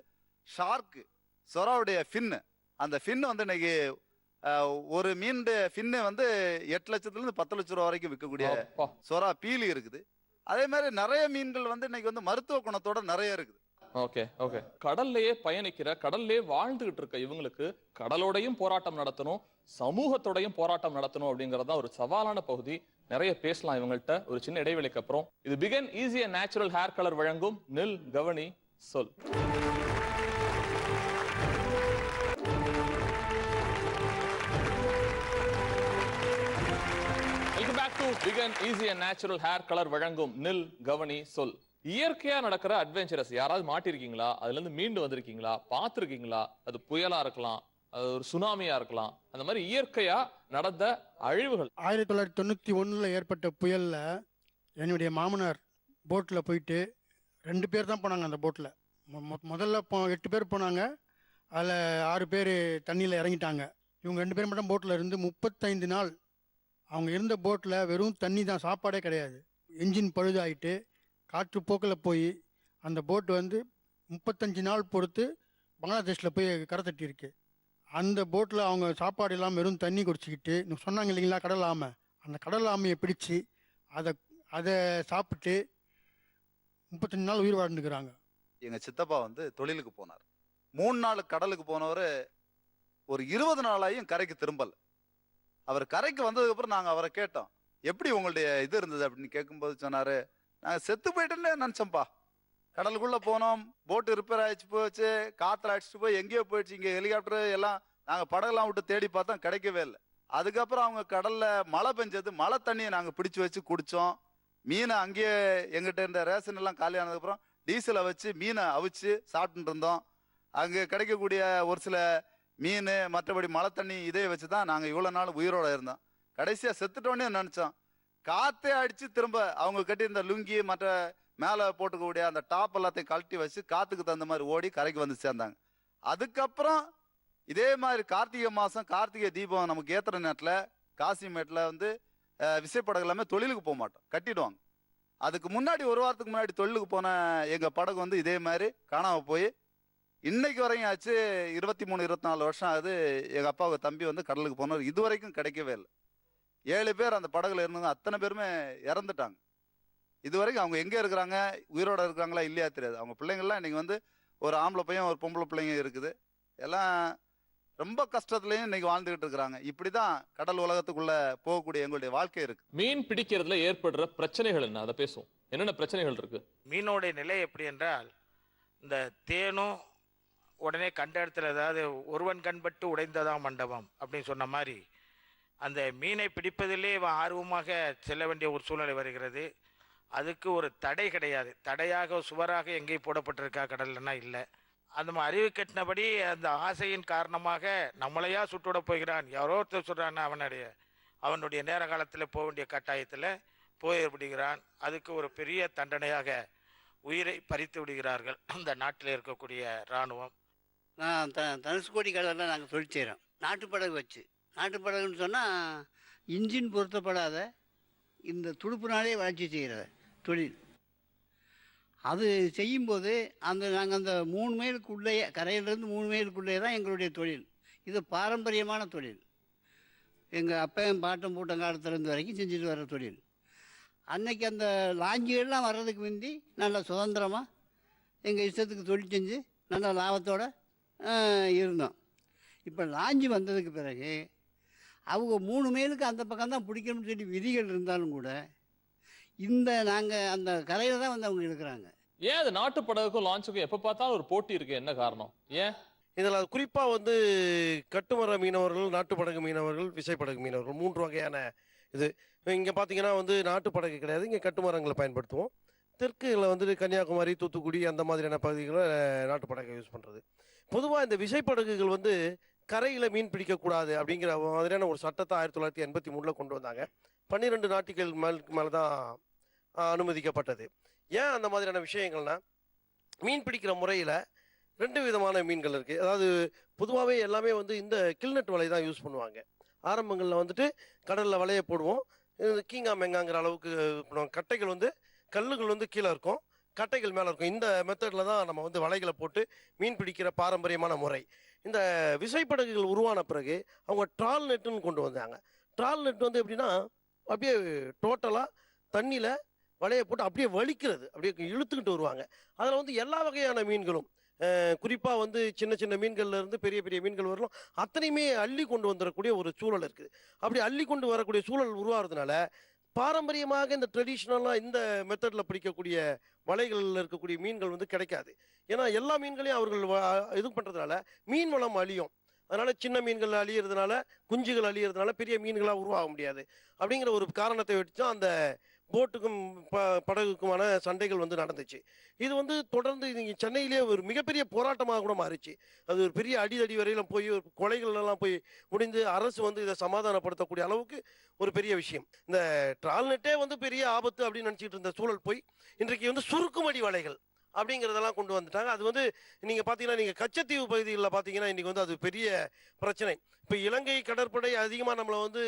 ஷார்க்கு சொராவுடைய ஃபின்னு, அந்த ஃபின்னு வந்து இன்னைக்கு ஒரு மீன் ஃபின்னு வந்து 8 லட்சத்துல 10 லட்சம் ரூபா வரைக்கும் விற்கக்கூடிய சொரா பீலி இருக்குது. அதே மாதிரி நிறைய மீன்கள் வந்து இன்னைக்கு வந்து மருத்துவ குணத்தோட நிறைய இருக்குது. Okay okay. கடல்லையே பயணிக்கிற, கடல்லையே வாழ்ந்துகிட்டு இருக்க இவங்களுக்கு கடலோடையும் போராட்டம் நடத்தணும், சமூகத்தோடையும் போராட்டம் நடத்தணும் அப்படிங்கறது தான் ஒரு சவாலான பகுதி. நிறைய பேசலாம் இவங்கள்ட்ட ஒரு சின்ன இடைவெளிக்கு அப்புறம். இது Bigen easy and natural hair colour வழங்கும் நில் கவனி சொல். Welcome back to Bigen easy and natural hair colour வழங்கும் நில் கவனி சொல். இயற்கையா நடக்கிற அட்வென்ச்சரஸ் யாராவது மாட்டிருக்கீங்களா? அதுல இருந்து மீண்டு வந்திருக்கீங்களா? பார்த்திருக்கீங்களா? அது புயலா இருக்கலாம், அது ஒரு சுனாமியா இருக்கலாம். அந்த மாதிரி இயற்கையா நடந்த அழிவுகள். 1991 ஏற்பட்ட புயல்ல என்னுடைய மாமனார் போட்ல போயிட்டு 2 பேர் தான் போனாங்க. அந்த போட்ல முதல்ல 8 பேர் போனாங்க, அதில் 6 பேர் தண்ணியில் இறங்கிட்டாங்க. இவங்க 2 பேர் மட்டும் போட்டில் இருந்து 35 நாள் அவங்க இருந்த போட்டில் வெறும் தண்ணி தான், சாப்பாடே கிடையாது. என்ஜின் பழுதாயிட்டு காற்று போக்கில் போய் அந்த போட்டு வந்து 35 நாள் பொறுத்து பங்களாதேஷில் போய் கரை தட்டியிருக்கு. அந்த போட்டில் அவங்க சாப்பாடு இல்லாமல் வெறும் தண்ணி குடிச்சிக்கிட்டு சொன்னாங்க இல்லைங்களா கடல் ஆமை, அந்த கடல் ஆமையை பிடிச்சி அதை சாப்பிட்டு 35 நாள் உயிர் வாழ்ந்துக்கிறாங்க. எங்க சித்தப்பா வந்து தொழிலுக்கு போனார். 3 நாள் கடலுக்கு போனவர் ஒரு 20 நாளாயும் கரைக்கு திரும்பல. அவர் கரைக்கு வந்ததுக்கு அப்புறம் நாங்க அவரை கேட்டோம், எப்படி உங்களுடைய இது இருந்தது அப்படின்னு கேட்கும்போது சொன்னாரு, நாங்க செத்து போயிட்டோன்னு நினைச்சோம்ப்பா. கடலுக்குள்ள போனோம், போட்டு ரிப்பேர் ஆயிடுச்சு போச்சு, காத்துல அடிச்சுட்டு போய் எங்கேயோ போயிடுச்சு, இங்க ஹெலிகாப்டர் எல்லாம் நாங்க படகெல்லாம் விட்டு தேடி பார்த்தோம், கிடைக்கவே இல்லை. அதுக்கப்புறம் அவங்க கடல்ல மழை பெஞ்சது, மழை தண்ணியை நாங்க பிடிச்சு வச்சு குடிச்சோம். மீனை அங்கேயே எங்கிட்ட இருந்த ரேஷன் எல்லாம் காலி ஆனதுக்கப்புறம் டீசலை வச்சு மீனை அவிச்சு சாப்பிட்டு இருந்தோம். அங்கே கிடைக்கக்கூடிய ஒரு சில மீன், மற்றபடி மழை தண்ணி இதை வச்சு தான் நாங்கள் இவ்வளோ நாள் உயிரோட இருந்தோம். கடைசியாக செத்துட்டோன்னே நினச்சோம். காற்றே அடித்து திரும்ப அவங்க கட்டியிருந்த லுங்கி மற்ற மேலே போட்டுக்கக்கூடிய அந்த டாப் எல்லாத்தையும் கழட்டி வச்சு காற்றுக்கு தகுந்த மாதிரி ஓடி கரைக்கு வந்து சேர்ந்தாங்க. அதுக்கப்புறம் இதே மாதிரி கார்த்திகை மாதம் கார்த்திகை தீபம் நமக்கு ஏற்றுற நேரத்தில் காசிமேட்டில் வந்து விசைப்படகு எல்லாமே தொழிலுக்கு போக மாட்டோம், கட்டிடுவாங்க. அதுக்கு முன்னாடி ஒரு வாரத்துக்கு முன்னாடி தொழிலுக்கு போன எங்கள் படகு வந்து இதே மாதிரி காணாமல் போய் இன்னைக்கு வரையும் ஆச்சு. 23-24 வருஷம் ஆகுது. எங்கள் அப்பாவுக்கு தம்பி வந்து கடலுக்கு போனவர் இது வரைக்கும் கிடைக்கவே இல்லை. 7 பேர் அந்த படகுல இருந்தவங்க அத்தனை பேருமே இறந்துட்டாங்க. இது வரைக்கும் அவங்க எங்கே இருக்கிறாங்க, உயிரோட இருக்கிறாங்களா இல்லையா தெரியாது. அவங்க பிள்ளைங்கள்லாம் இன்னைக்கு வந்து ஒரு ஆம்பளை பையன் ஒரு பொம்பளை பிள்ளைங்க இருக்குது. எல்லாம் ரொம்ப கஷ்டத்துலையும் இன்னைக்கு வாழ்ந்துகிட்டு இருக்கிறாங்க. இப்படிதான் கடல் உலகத்துக்குள்ள போகக்கூடிய எங்களுடைய வாழ்க்கை இருக்கு. மீன் பிடிக்கிறதுல ஏற்படுற பிரச்சனைகள் என்ன, அதை பேசுவோம். என்னென்ன பிரச்சனைகள் இருக்கு? மீனோடைய நிலை எப்படி என்றால், இந்த தேனும் உடனே கண்ட இடத்துல, அதாவது ஒருவன் கண்பட்டு உடைந்ததாம் மண்டபம் அப்படின்னு சொன்ன மாதிரி, அந்த மீனை பிடிப்பதிலே ஆர்வமாக செல்ல வேண்டிய ஒரு சூழ்நிலை வருகிறது. அதுக்கு ஒரு தடை கிடையாது. தடையாக சுவராக எங்கேயும் போடப்பட்டிருக்கா கடல்லன்னா இல்லை. அந்த அறிவு கட்டினபடி அந்த ஆசையின் காரணமாக நம்மளையா சுட்டுவிட போகிறான், யாரோ ஒருத்தர் சொல்கிறான், அவனுடைய நேர காலத்தில் போக வேண்டிய கட்டாயத்தில் போய்விடுகிறான். அதுக்கு ஒரு பெரிய தண்டனையாக உயிரை பறித்து விடுகிறார்கள் அந்த நாட்டில் இருக்கக்கூடிய இராணுவம். நான் தனுஷ்கோடி கடலில் நாங்கள் தொழில் செய்கிறோம், நாட்டுப்படகு வச்சு. நாட்டுப்படகுன்னு சொன்னால் இன்ஜின் பொருத்தப்படாத இந்த துடுப்புனாலே வளர்ச்சி செய்கிற தொழில். அது செய்யும்போது நாங்கள் அந்த 3 மைலுக்குள்ளேயே, கரையிலேருந்து 3 மைலுக்குள்ளேயே தான் எங்களுடைய தொழில். இது பாரம்பரியமான தொழில். எங்கள் அப்பன் பாட்டம் பூட்டம் காலத்துலேருந்து வரைக்கும் செஞ்சுட்டு வர தொழில். அன்னைக்கு அந்த லாஞ்சிகள்லாம் வர்றதுக்கு முந்தி நல்லா சுதந்திரமாக எங்கள் இஷ்டத்துக்கு தொழில் செஞ்சு நல்லா லாபத்தோடு இருந்தோம். இப்போ லாஞ்சி வந்ததுக்கு பிறகு அவங்க 3 மைலுக்கு அந்த பக்கம் தான் பிடிக்கணும்னு சொல்லி விதிகள் இருந்தாலும் கூட நாங்கள் அந்த கரையில் தான் வந்து அவங்க இருக்கிறாங்க. ஏன் அது நாட்டு படகுக்கும் லான்ச்சுக்கும் எப்போ பார்த்தாலும் ஒரு போட்டி இருக்கு, என்ன காரணம்? ஏன் இதில் குறிப்பாக வந்து கட்டுமர மீனவர்கள், நாட்டுப்படகு மீனவர்கள், விசைப்படகு மீனவர்கள் 3 வகையான இது. இங்கே பார்த்தீங்கன்னா வந்து நாட்டு படகு கிடையாது, இங்கே கட்டுமரங்களை பயன்படுத்துவோம். தெற்குல வந்து கன்னியாகுமரி, தூத்துக்குடி அந்த மாதிரியான பகுதிகளில் நாட்டுப்படகை யூஸ் பண்ணுறது. பொதுவாக இந்த விசைப்படகுகள் வந்து கரையில் மீன் பிடிக்கக்கூடாது அப்படிங்கிற மாதிரியான ஒரு சட்டத்தை 1983 கொண்டு வந்தாங்க. 12 நாட்டிகள் மேலே தான் அனுமதிக்கப்பட்டது. ஏன் அந்த மாதிரியான விஷயங்கள்னா, மீன் பிடிக்கிற முறையில் 2 விதமான மீன்கள் இருக்குது. அதாவது பொதுவாகவே எல்லாமே வந்து இந்த கில்நெட் வலை தான் யூஸ் பண்ணுவாங்க. ஆரம்பங்களில் வந்துட்டு கடலில் வலையை போடுவோம், கீங்கா மெங்காங்கிற அளவுக்கு பண்ணுவாங்க. கட்டைகள் வந்து கல்லுகள் வந்து கீழே இருக்கும், கட்டைகள் மேலே இருக்கும். இந்த மெத்தடில் தான் நம்ம வந்து வலைகளை போட்டு மீன் பிடிக்கிற பாரம்பரியமான முறை. இந்த விசைப்படகுகள் உருவான பிறகு அவங்க ட்ரால் நெட்டுன்னு கொண்டு வந்தாங்க. ட்ரால் நெட் வந்து எப்படின்னா, அப்படியே டோட்டலாக தண்ணியில் வலையை போட்டு அப்படியே வலிக்கிறது, அப்படியே இழுத்துக்கிட்டு வருவாங்க. அதில் வந்து எல்லா வகையான மீன்களும், குறிப்பாக வந்து சின்ன சின்ன மீன்கள்ல இருந்து பெரிய பெரிய மீன்கள் வரலாம், அத்தனையுமே அள்ளி கொண்டு வந்துடக்கூடிய ஒரு சூழல் இருக்குது. அப்படி அள்ளி கொண்டு வரக்கூடிய சூழல் உருவாகிறதுனால பாரம்பரியமாக இந்த ட்ரெடிஷ்னலாக இந்த மெத்தடில் பிடிக்கக்கூடிய வலைகளில் இருக்கக்கூடிய மீன்கள் வந்து கிடைக்காது. ஏன்னா எல்லா மீன்களையும் அவர்கள் இது பண்ணுறதுனால மீன் வளம் அழியும். அதனால சின்ன மீன்கள் அழியிறதுனால, குஞ்சுகள் அழியிறதுனால பெரிய மீன்களாக உருவாக முடியாது. அப்படிங்கிற ஒரு காரணத்தை வச்சு தான் அந்த போட்டுக்கும் படகுக்குமான சண்டைகள் வந்து நடந்துச்சு. இது வந்து தொடர்ந்து இங்கே சென்னையிலே ஒரு மிகப்பெரிய போராட்டமாக கூட மாறிச்சு. அது ஒரு பெரிய அடி வரையிலும் போய் கொலைகள்லாம் போய் முடிந்து அரசு வந்து இதை சமாதானப்படுத்தக்கூடிய அளவுக்கு ஒரு பெரிய விஷயம். இந்த ட்ரால் நெட்டே வந்து பெரிய ஆபத்து அப்படின்னு நினச்சிட்டு இருந்த சூழல் போய் இன்றைக்கு வந்து சுருக்குமடி வலைகள் அப்படிங்கிறதெல்லாம் கொண்டு வந்துட்டாங்க. அது வந்து நீங்கள் பார்த்தீங்கன்னா, நீங்கள் கச்சத்தீவு பகுதிகளில் பார்த்தீங்கன்னா இன்றைக்கி வந்து அது பெரிய பிரச்சனை. இப்போ இலங்கை கடற்படை அதிகமாக நம்மளை வந்து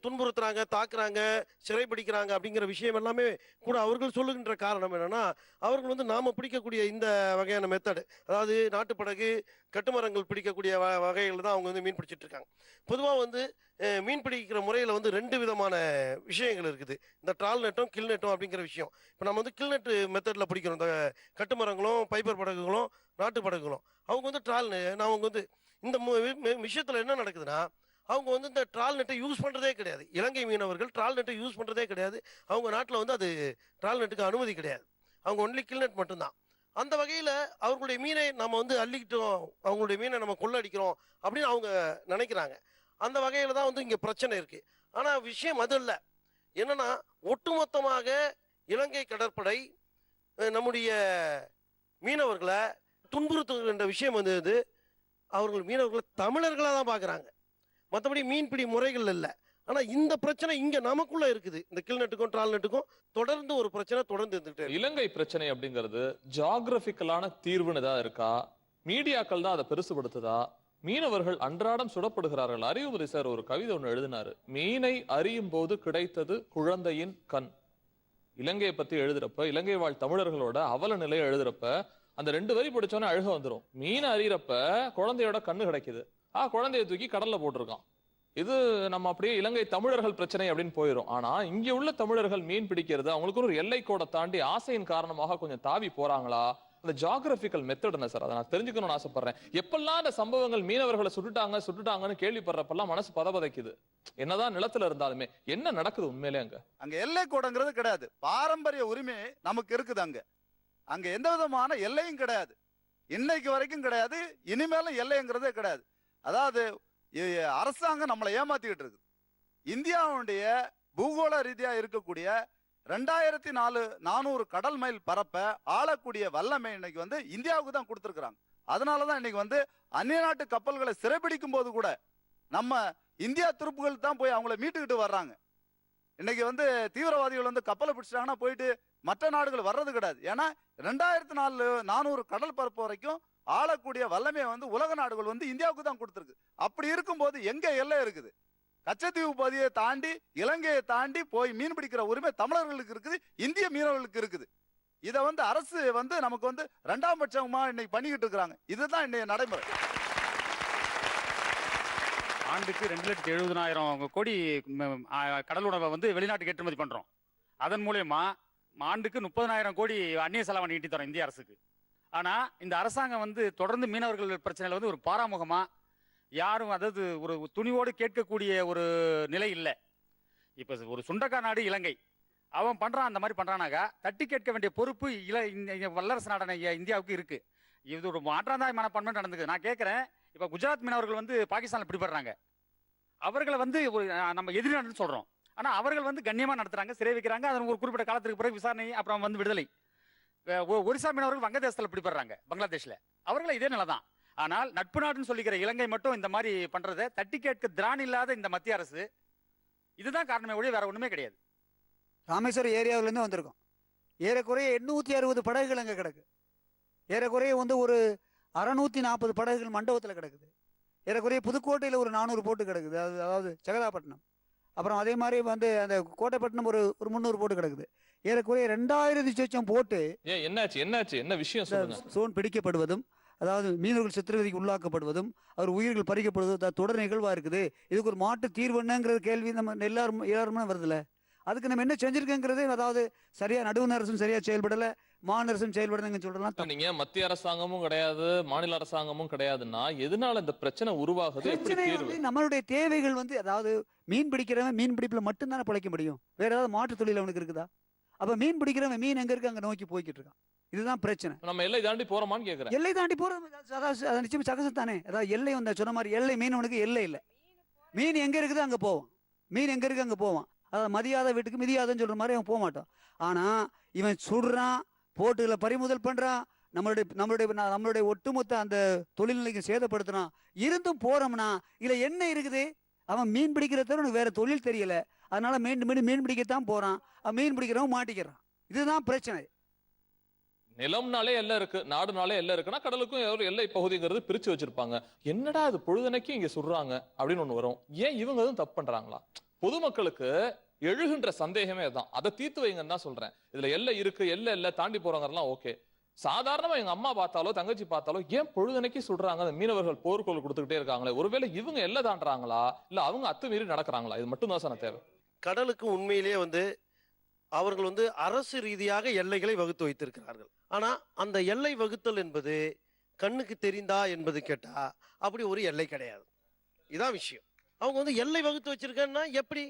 துன்புறுத்துறாங்க, தாக்குறாங்க, சிறைப்பிடிக்கிறாங்க அப்படிங்கிற விஷயம் எல்லாமே கூட அவர்கள் சொல்லுகின்ற காரணம் என்னன்னா, அவர்கள் வந்து நாம் பிடிக்கக்கூடிய இந்த வகையான மெத்தடு, அதாவது நாட்டுப்படகு, கட்டுமரங்கள் பிடிக்கக்கூடிய வகைகள் தான் அவங்க வந்து மீன் பிடிச்சிட்டு இருக்காங்க. பொதுவாக வந்து மீன் பிடிக்கிற முறையில் வந்து 2 விதமான விஷயங்கள் இருக்குது. இந்த ட்ரால் நெட்டும் கில் நெட்டும் அப்படிங்கிற விஷயம். இப்போ நம்ம வந்து கில் நெட்டு மெத்தடில் பிடிக்கிறோம். இந்த கட்டுமரங்களும் பைப்பர் படகுகளும் நாட்டு படகுகளும் அவங்க வந்து அவங்க வந்து இந்த விஷயத்தில் என்ன நடக்குதுன்னா, அவங்க வந்து இந்த ட்ரால் நெட்டை யூஸ் பண்ணுறதே கிடையாது. இலங்கை மீனவர்கள் ட்ரால் நெட்டை யூஸ் பண்ணுறதே கிடையாது. அவங்க நாட்டில் வந்து அது ட்ரால் நெட்டுக்கு அனுமதி கிடையாது. அவங்க ஒன்லி கில் நெட் மட்டும்தான். அந்த வகையில் அவர்களுடைய மீனை நம்ம வந்து அள்ளிக்கிட்டோம், அவங்களுடைய மீனை நம்ம கொள்ளடிக்கிறோம் அப்படின்னு அவங்க நினைக்கிறாங்க. அந்த வகையில் தான் வந்து இங்கே பிரச்சனை இருக்குது. ஆனால் விஷயம் அது இல்லை. என்னன்னா, ஒட்டுமொத்தமாக இலங்கை கடற்படை நம்முடைய மீனவர்களை துன்புறுத்துகின்ற விஷயம் வந்து அவர்கள் மீனவர்களை தமிழர்களாக தான் பார்க்குறாங்க, மற்றபடி மீன்பிடி முறைகள் இல்லை. ஆனால் இந்த பிரச்சனை இங்கே நமக்குள்ள இருக்குது. இந்த கில் நெட்டுக்கும் ட்ரால் நெட்டுக்கும் தொடர்ந்து ஒரு பிரச்சனை தொடர்ந்து இருந்துகிட்டே. இலங்கை பிரச்சனை அப்படிங்கிறது ஜியாகிரபிக்கலான தீர்வுன்னு தான் இருக்கா, மீடியாக்கள் தான் அதை பெருசுபடுத்துதா, மீனவர்கள் அன்றாடம் சுடப்படுகிறார்கள்? அறிவுமதி சார் ஒரு கவிதை ஒன்று எழுதினாரு, மீனை அறியும் போது கிடைத்தது குழந்தையின் கண். இலங்கையை பத்தி எழுதுறப்ப, இலங்கை வாழ் தமிழர்களோட அவல நிலையை எழுதுறப்ப அந்த 2 வரி படிச்சோன்னே அழுக வந்துடும். மீனை அறியறப்ப குழந்தையோட கண்ணு கிடைக்குது, குழந்தைய தூக்கி கடல்ல போட்டிருக்கான். இது நம்ம அப்படியே இலங்கை தமிழர்கள் பிரச்சனை அப்படின்னு போயிடும். ஆனா இங்க உள்ள தமிழர்கள் மீன் பிடிக்கிறது அவங்களுக்கு ஒரு எல்லை கோடை தாண்டி ஆசையின் காரணமாக கொஞ்சம் தாவி போறாங்களா? அந்த ஜியாகிரபிக்கல் மெத்தட் என்ன சார், அதை நான் தெரிஞ்சுக்கணும்னு ஆசைப்படுறேன். எப்பெல்லாம் அந்த சம்பவங்கள் மீனவர்களை சுட்டுட்டாங்கன்னு கேள்விப்படுறப்பெல்லாம் மனசு பதபதைக்குது. என்னதான் நிலத்துல இருந்தாலுமே என்ன நடக்குது உண்மையிலே? அங்க எல்லை கோடங்கிறது கிடையாது. பாரம்பரிய உரிமை நமக்கு இருக்குது. அங்க எந்த விதமான எல்லையும் கிடையாது, இன்னைக்கு வரைக்கும் கிடையாது, இனிமேலும் எல்லைங்கிறதே கிடையாது. அதாவது அரசாங்கம் நம்மளை ஏமாத்திக்கிட்டு இருக்கு. இந்தியாவுடைய பூகோள ரீதியா இருக்கக்கூடிய 2400 கடல் மைல் பரப்ப ஆளக்கூடிய வல்லமை இன்னைக்கு வந்து இந்தியாவுக்கு தான் கொடுத்துருக்காங்க. அதனாலதான் இன்னைக்கு வந்து அந்நிய நாட்டு கப்பல்களை சிறைபிடிக்கும் போது கூட நம்ம இந்தியா துருப்புகள் தான் போய் அவங்கள மீட்டுக்கிட்டு வர்றாங்க. இன்னைக்கு வந்து தீவிரவாதிகள் வந்து கப்பலை பிடிச்சிட்டாங்கன்னா போயிட்டு மற்ற நாடுகள் வர்றது கிடையாது. ஏன்னா 2400 கடல் பரப்பு வரைக்கும் ஆளக்கூடிய வல்லமையை வந்து உலக நாடுகள் வந்து இந்தியாவுக்கு தான் கொடுத்துருக்கு. அப்படி இருக்கும்போது எங்க எல்லை இருக்குது? கச்சத்தீவு பகுதியை தாண்டி இலங்கையை தாண்டி போய் மீன் பிடிக்கிற உரிமை தமிழர்களுக்கு இருக்குது, இந்திய மீனவர்களுக்கு இருக்குது. இதை வந்து அரசு வந்து நமக்கு வந்து 2ஆம் பட்சமா இன்னைக்கு பண்ணிக்கிட்டு இருக்கிறாங்க. இதுதான் இன்னைய நடைமுறை. ஆண்டுக்கு 2,70,000 கோடி கடல் உணவை வந்து வெளிநாட்டுக்கு ஏற்றுமதி பண்றோம். அதன் மூலயமா ஆண்டுக்கு 30,000 கோடி அந்நிய செலவாணி ஈட்டி தரோம் இந்திய அரசுக்கு. ஆனா இந்த அரசாங்கம் வந்து தொடர்ந்து மீனவர்கள் பிரச்சனையில வந்து ஒரு பாராமுகமா யாரும், அதாவது ஒரு துணிவோடு கேட்கக்கூடிய ஒரு நிலை இல்லை. இப்ப ஒரு சுண்டக்கா நாடு இலங்கை, அவன் பண்றான், அந்த மாதிரி பண்றானாக்கா தட்டி கேட்க வேண்டிய பொறுப்பு வல்லரசு நாடான இந்தியாவுக்கு இருக்கு. இது ஒரு மாற்றாந்தாய் மனப்பான்மை நடந்துக்குது. நான் கேட்கிறேன், இப்ப குஜராத் மீனவர்கள் வந்து பாகிஸ்தான்ல பிடிபடுறாங்க, அவர்களை வந்து நம்ம எதிரி நாடுன்னு சொல்றோம். ஆனா அவர்கள் வந்து கண்ணியமா நடத்துறாங்க, சிறை வைக்கிறாங்க. அதன் ஒரு குறிப்பிட்ட காலத்துக்கு பிறகு விசாரணை, அப்புறம் வந்து விடுதலை. ஒரிசா மீனவர்கள் வங்கதேசத்துல பிடிபடுறாங்க, பங்களாதேஷ்ல. அவர்கள் இதே நிலை தான். ஆனால் நட்பு நாடுன்னு சொல்லிக்கிற இலங்கை மட்டும் இந்த மாதிரி பண்றதை தட்டி கேட்க திராணி இல்லாத இந்த மத்திய அரசு, இதுதான் காரணமே ஒழிய வேற ஒண்ணுமே கிடையாது. ராமேஸ்வரம் ஏரியாவிலேருந்து வந்திருக்கோம். ஏறக்குறைய 860 படகுகள் அங்கே கிடக்கு. ஏறக்குறைய வந்து ஒரு 640 படகுகள் மண்டபத்தில் கிடக்குது. ஏறக்குறைய புதுக்கோட்டையில் ஒரு 400 போட்டு கிடக்குது, அதாவது ஜெகதாப்பட்டினம். அப்புறம் அதே மாதிரி வந்து அந்த கோட்டைப்பட்டினம் ஒரு 300 போட்டு கிடக்குது. ஏறக்குறைய 2000 சொச்சம் போட்டு என்ன விஷயம் சொல்லுங்க. சோன் பிடிக்கப்படுவதும், அதாவது மீனவர்கள் சித்திரவதைக்கு உள்ளாக்கப்படுவதும், அவர் உயிர்கள் பறிக்கப்படுவதும் தொடர் நிகழ்வா இருக்குது. இதுக்கு ஒரு மாற்று தீர்வுன்னுங்கிற கேள்வி நம்ம எல்லாருமே வருதுல்ல. அதுக்கு நம்ம என்ன செஞ்சிருக்கோங்கிறது, அதாவது சரியா நடுவண் அரசும் சரியா செயல்படல, மாநில அரசும் செயல்படுதுன்னு சொல்லலாம். நீங்க மத்திய அரசாங்கமும் கிடையாது, மாநில அரசாங்கமும் கிடையாதுன்னா எதனால இந்த பிரச்சனை உருவாகுது? நம்மளுடைய தேவைகள் வந்து, அதாவது மீன் பிடிக்கிறவன் மீன் பிடிப்புல மட்டும்தானே பிழைக்க முடியும். வேற ஏதாவது மாற்று தொழில் அவனுக்கு இருக்குதா? அப்ப மீன் பிடிக்கிறவன் மீன் எங்க இருக்கு அங்க நோக்கி போய்கிட்டு இருக்கான். இதுதான் பிரச்சனை. நம்ம எல்லை தாண்டி போறோமான்னு கேக்குறேன். எல்லை தாண்டி போறோம், நிச்சயம் சகசம் தானே. அதாவது எல்லை வந்து சொன்ன மாதிரி எல்லை மீனவனுக்கு எல்லை இல்லை. மீன் எங்க இருக்குது அங்க போவான், மீன் எங்க இருக்கு அங்க போவான். அதாவது மதியாத வீட்டுக்கு மிதியாதன்னு சொல்ற மாதிரி அவன் போக மாட்டான். ஆனா இவன் சுடுறான், போட்டுகளை பறிமுதல் பண்றான், நம்மளுடைய ஒட்டுமொத்த அந்த தொழில்நிலைக்கு சேதப்படுத்துறான். இருந்தும் போறோம்னா இதுல என்ன இருக்குது? அவன் மீன் பிடிக்கிறத தவிர வேற தொழில் தெரியல. அதனால மீண்டும் மீன் பிடிக்கத்தான் போறான். மீன் பிடிக்கிறவன் மாட்டிக்கிறான். இதுதான் பிரச்சனை. நிலம்னாலே எல்லை இருக்கு, நாடுனாலே எல்லை இருக்குன்னா கடலுக்கும் ஒரு எல்லை பகுதிங்கிறது பிரிச்சு வச்சிருப்பாங்க. என்னடா அது பொழுதுனைக்கு இங்க சொல்றாங்க அப்படின்னு ஒண்ணு வரும். ஏன் இவங்க எதுவும் தப்பு பண்றாங்களா? பொதுமக்களுக்கு எழுகின்ற சந்தேகமே தான். அதை தீர்த்து வைங்கன்னு தான் சொல்றேன். இதுல எல்லை இருக்கு, எல்லை தாண்டி போறாங்கலாம் ஓகே. சாதாரணமா எங்க அம்மா பார்த்தாலோ தங்கச்சி பார்த்தாலோ ஏன் பொழுதுனைக்கு சொல்றாங்க? அந்த மீனவர்கள் போர்க்கோள் கொடுத்துக்கிட்டே இருக்காங்களே, ஒருவேளை இவங்க எல்லை தாண்டுறாங்களா இல்ல அவங்க அத்துமீறி நடக்கிறாங்களா? இது மட்டும் தான் சார் தேவை. கடலுக்கு உண்மையிலேயே வந்து அவர்கள் வந்து அரசு ரீதியாக எல்லைகளை வகுத்து வைத்திருக்கிறார்கள். ஆனா அந்த எல்லை வகுத்தல் என்பது கண்ணுக்கு தெரிந்தா என்பது கேட்டா அப்படி ஒரு எல்லை கிடையாது. இதான் விஷயம். அவங்க வந்து எல்லை வகுத்து வச்சிருக்கேன்னா எப்படி?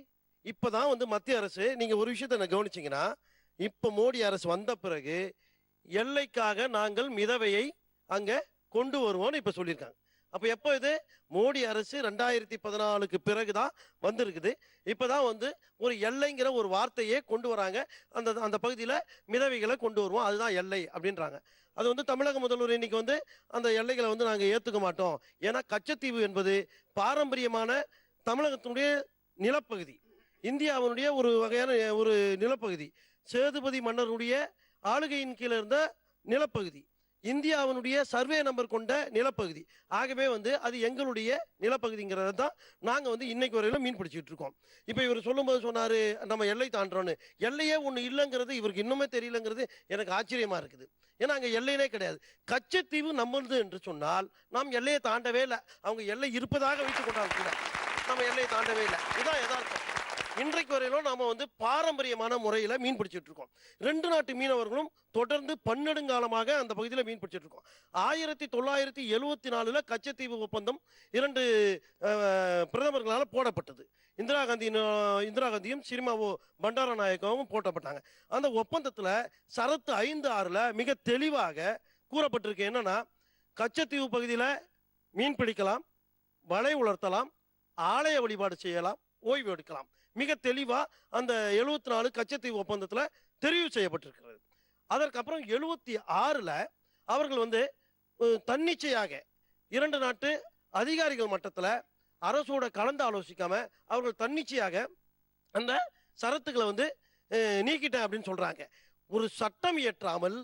இப்பதான் வந்து மத்திய அரசு, நீங்க ஒரு விஷயத்த கவனிச்சீங்கன்னா, இப்ப மோடி அரசு வந்த பிறகு எல்லைக்காக நாங்கள் மிதவையை அங்க கொண்டு வருவோம்னு இப்ப சொல்லியிருக்காங்க. அப்ப எப்போ இது? மோடி அரசு 2014க்கு பிறகுதான் வந்திருக்குது. இப்பதான் வந்து ஒரு எல்லைங்கிற ஒரு வார்த்தையே கொண்டு வராங்க. அந்த பகுதியில மிதவைகளை கொண்டு வருவோம், அதுதான் எல்லை அப்படின்றாங்க. அது வந்து தமிழக முதல்வர் இன்னைக்கு வந்து அந்த எல்லைகளை வந்து நாங்கள் ஏற்றுக்க மாட்டோம். ஏன்னா கச்சத்தீவு என்பது பாரம்பரியமான தமிழகத்தினுடைய நிலப்பகுதி, இந்தியாவினுடைய ஒரு வகையான ஒரு நிலப்பகுதி, சேதுபதி மன்னருடைய ஆளுகையின் கீழே இருந்த நிலப்பகுதி, இந்தியாவினுடைய சர்வே நம்பர் கொண்ட நிலப்பகுதி. ஆகவே வந்து அது எங்களுடைய நிலப்பகுதிங்கிறத தான் நாங்கள் வந்து இன்னைக்கு வரையிலும் மீன் பிடிச்சிட்டு இருக்கோம். இப்போ இவர் சொல்லும்போது சொன்னாரு நம்ம எல்லை தாண்டுறோன்னு. எல்லையே ஒன்று இல்லைங்கிறது இவருக்கு இன்னுமே தெரியலங்கிறது எனக்கு ஆச்சரியமா இருக்குது. ஏன்னா அங்கே எல்லையே கிடையாது. கச்சத்தீவு நம்மளுது என்று சொன்னால் நாம் எல்லையை தாண்டவே இல்லை. அவங்க எல்லை இருப்பதாக வைத்துக் கொண்டால் கூட நம்ம எல்லையை தாண்டவே இல்லை. இதுதான் யதார்த்தம். இன்றைக்கு வரையிலும் நாம வந்து பாரம்பரியமான முறையில மீன் பிடிச்சிட்டு இருக்கோம். 2 நாட்டு மீனவர்களும் தொடர்ந்து பன்னெடுங்காலமாக அந்த பகுதியில் மீன் பிடிச்சிட்டு இருக்கோம். 1974 கச்சத்தீவு ஒப்பந்தம் 2 பிரதமர்களால் போடப்பட்டது. இந்திரா காந்தியும் சிரிமாவோ பண்டாரநாயக்காவும் போட்டப்பட்டாங்க. அந்த ஒப்பந்தத்துல சரத்து 5.6ல மிக தெளிவாக கூறப்பட்டிருக்கு. என்னன்னா, கச்சத்தீவு பகுதியில மீன் பிடிக்கலாம், வலை உலர்த்தலாம், ஆலய வழிபாடு செய்யலாம், ஓய்வு எடுக்கலாம். மிக தெளிவா அந்த 74 கச்சத்தீவு ஒப்பந்தத்துல தெரிவு செய்யப்பட்டிருக்கிறது. அதற்கப்புறம் 76ல அவர்கள் வந்து தன்னிச்சையாக 2 நாட்டு அதிகாரிகள் மட்டத்துல அரசோட கலந்து ஆலோசிக்காம அவர்கள் தன்னிச்சையாக அந்த சரத்துக்களை வந்து நீக்கிட்டேன் அப்படின்னு சொல்றாங்க. ஒரு சட்டம் இயற்றாமல்,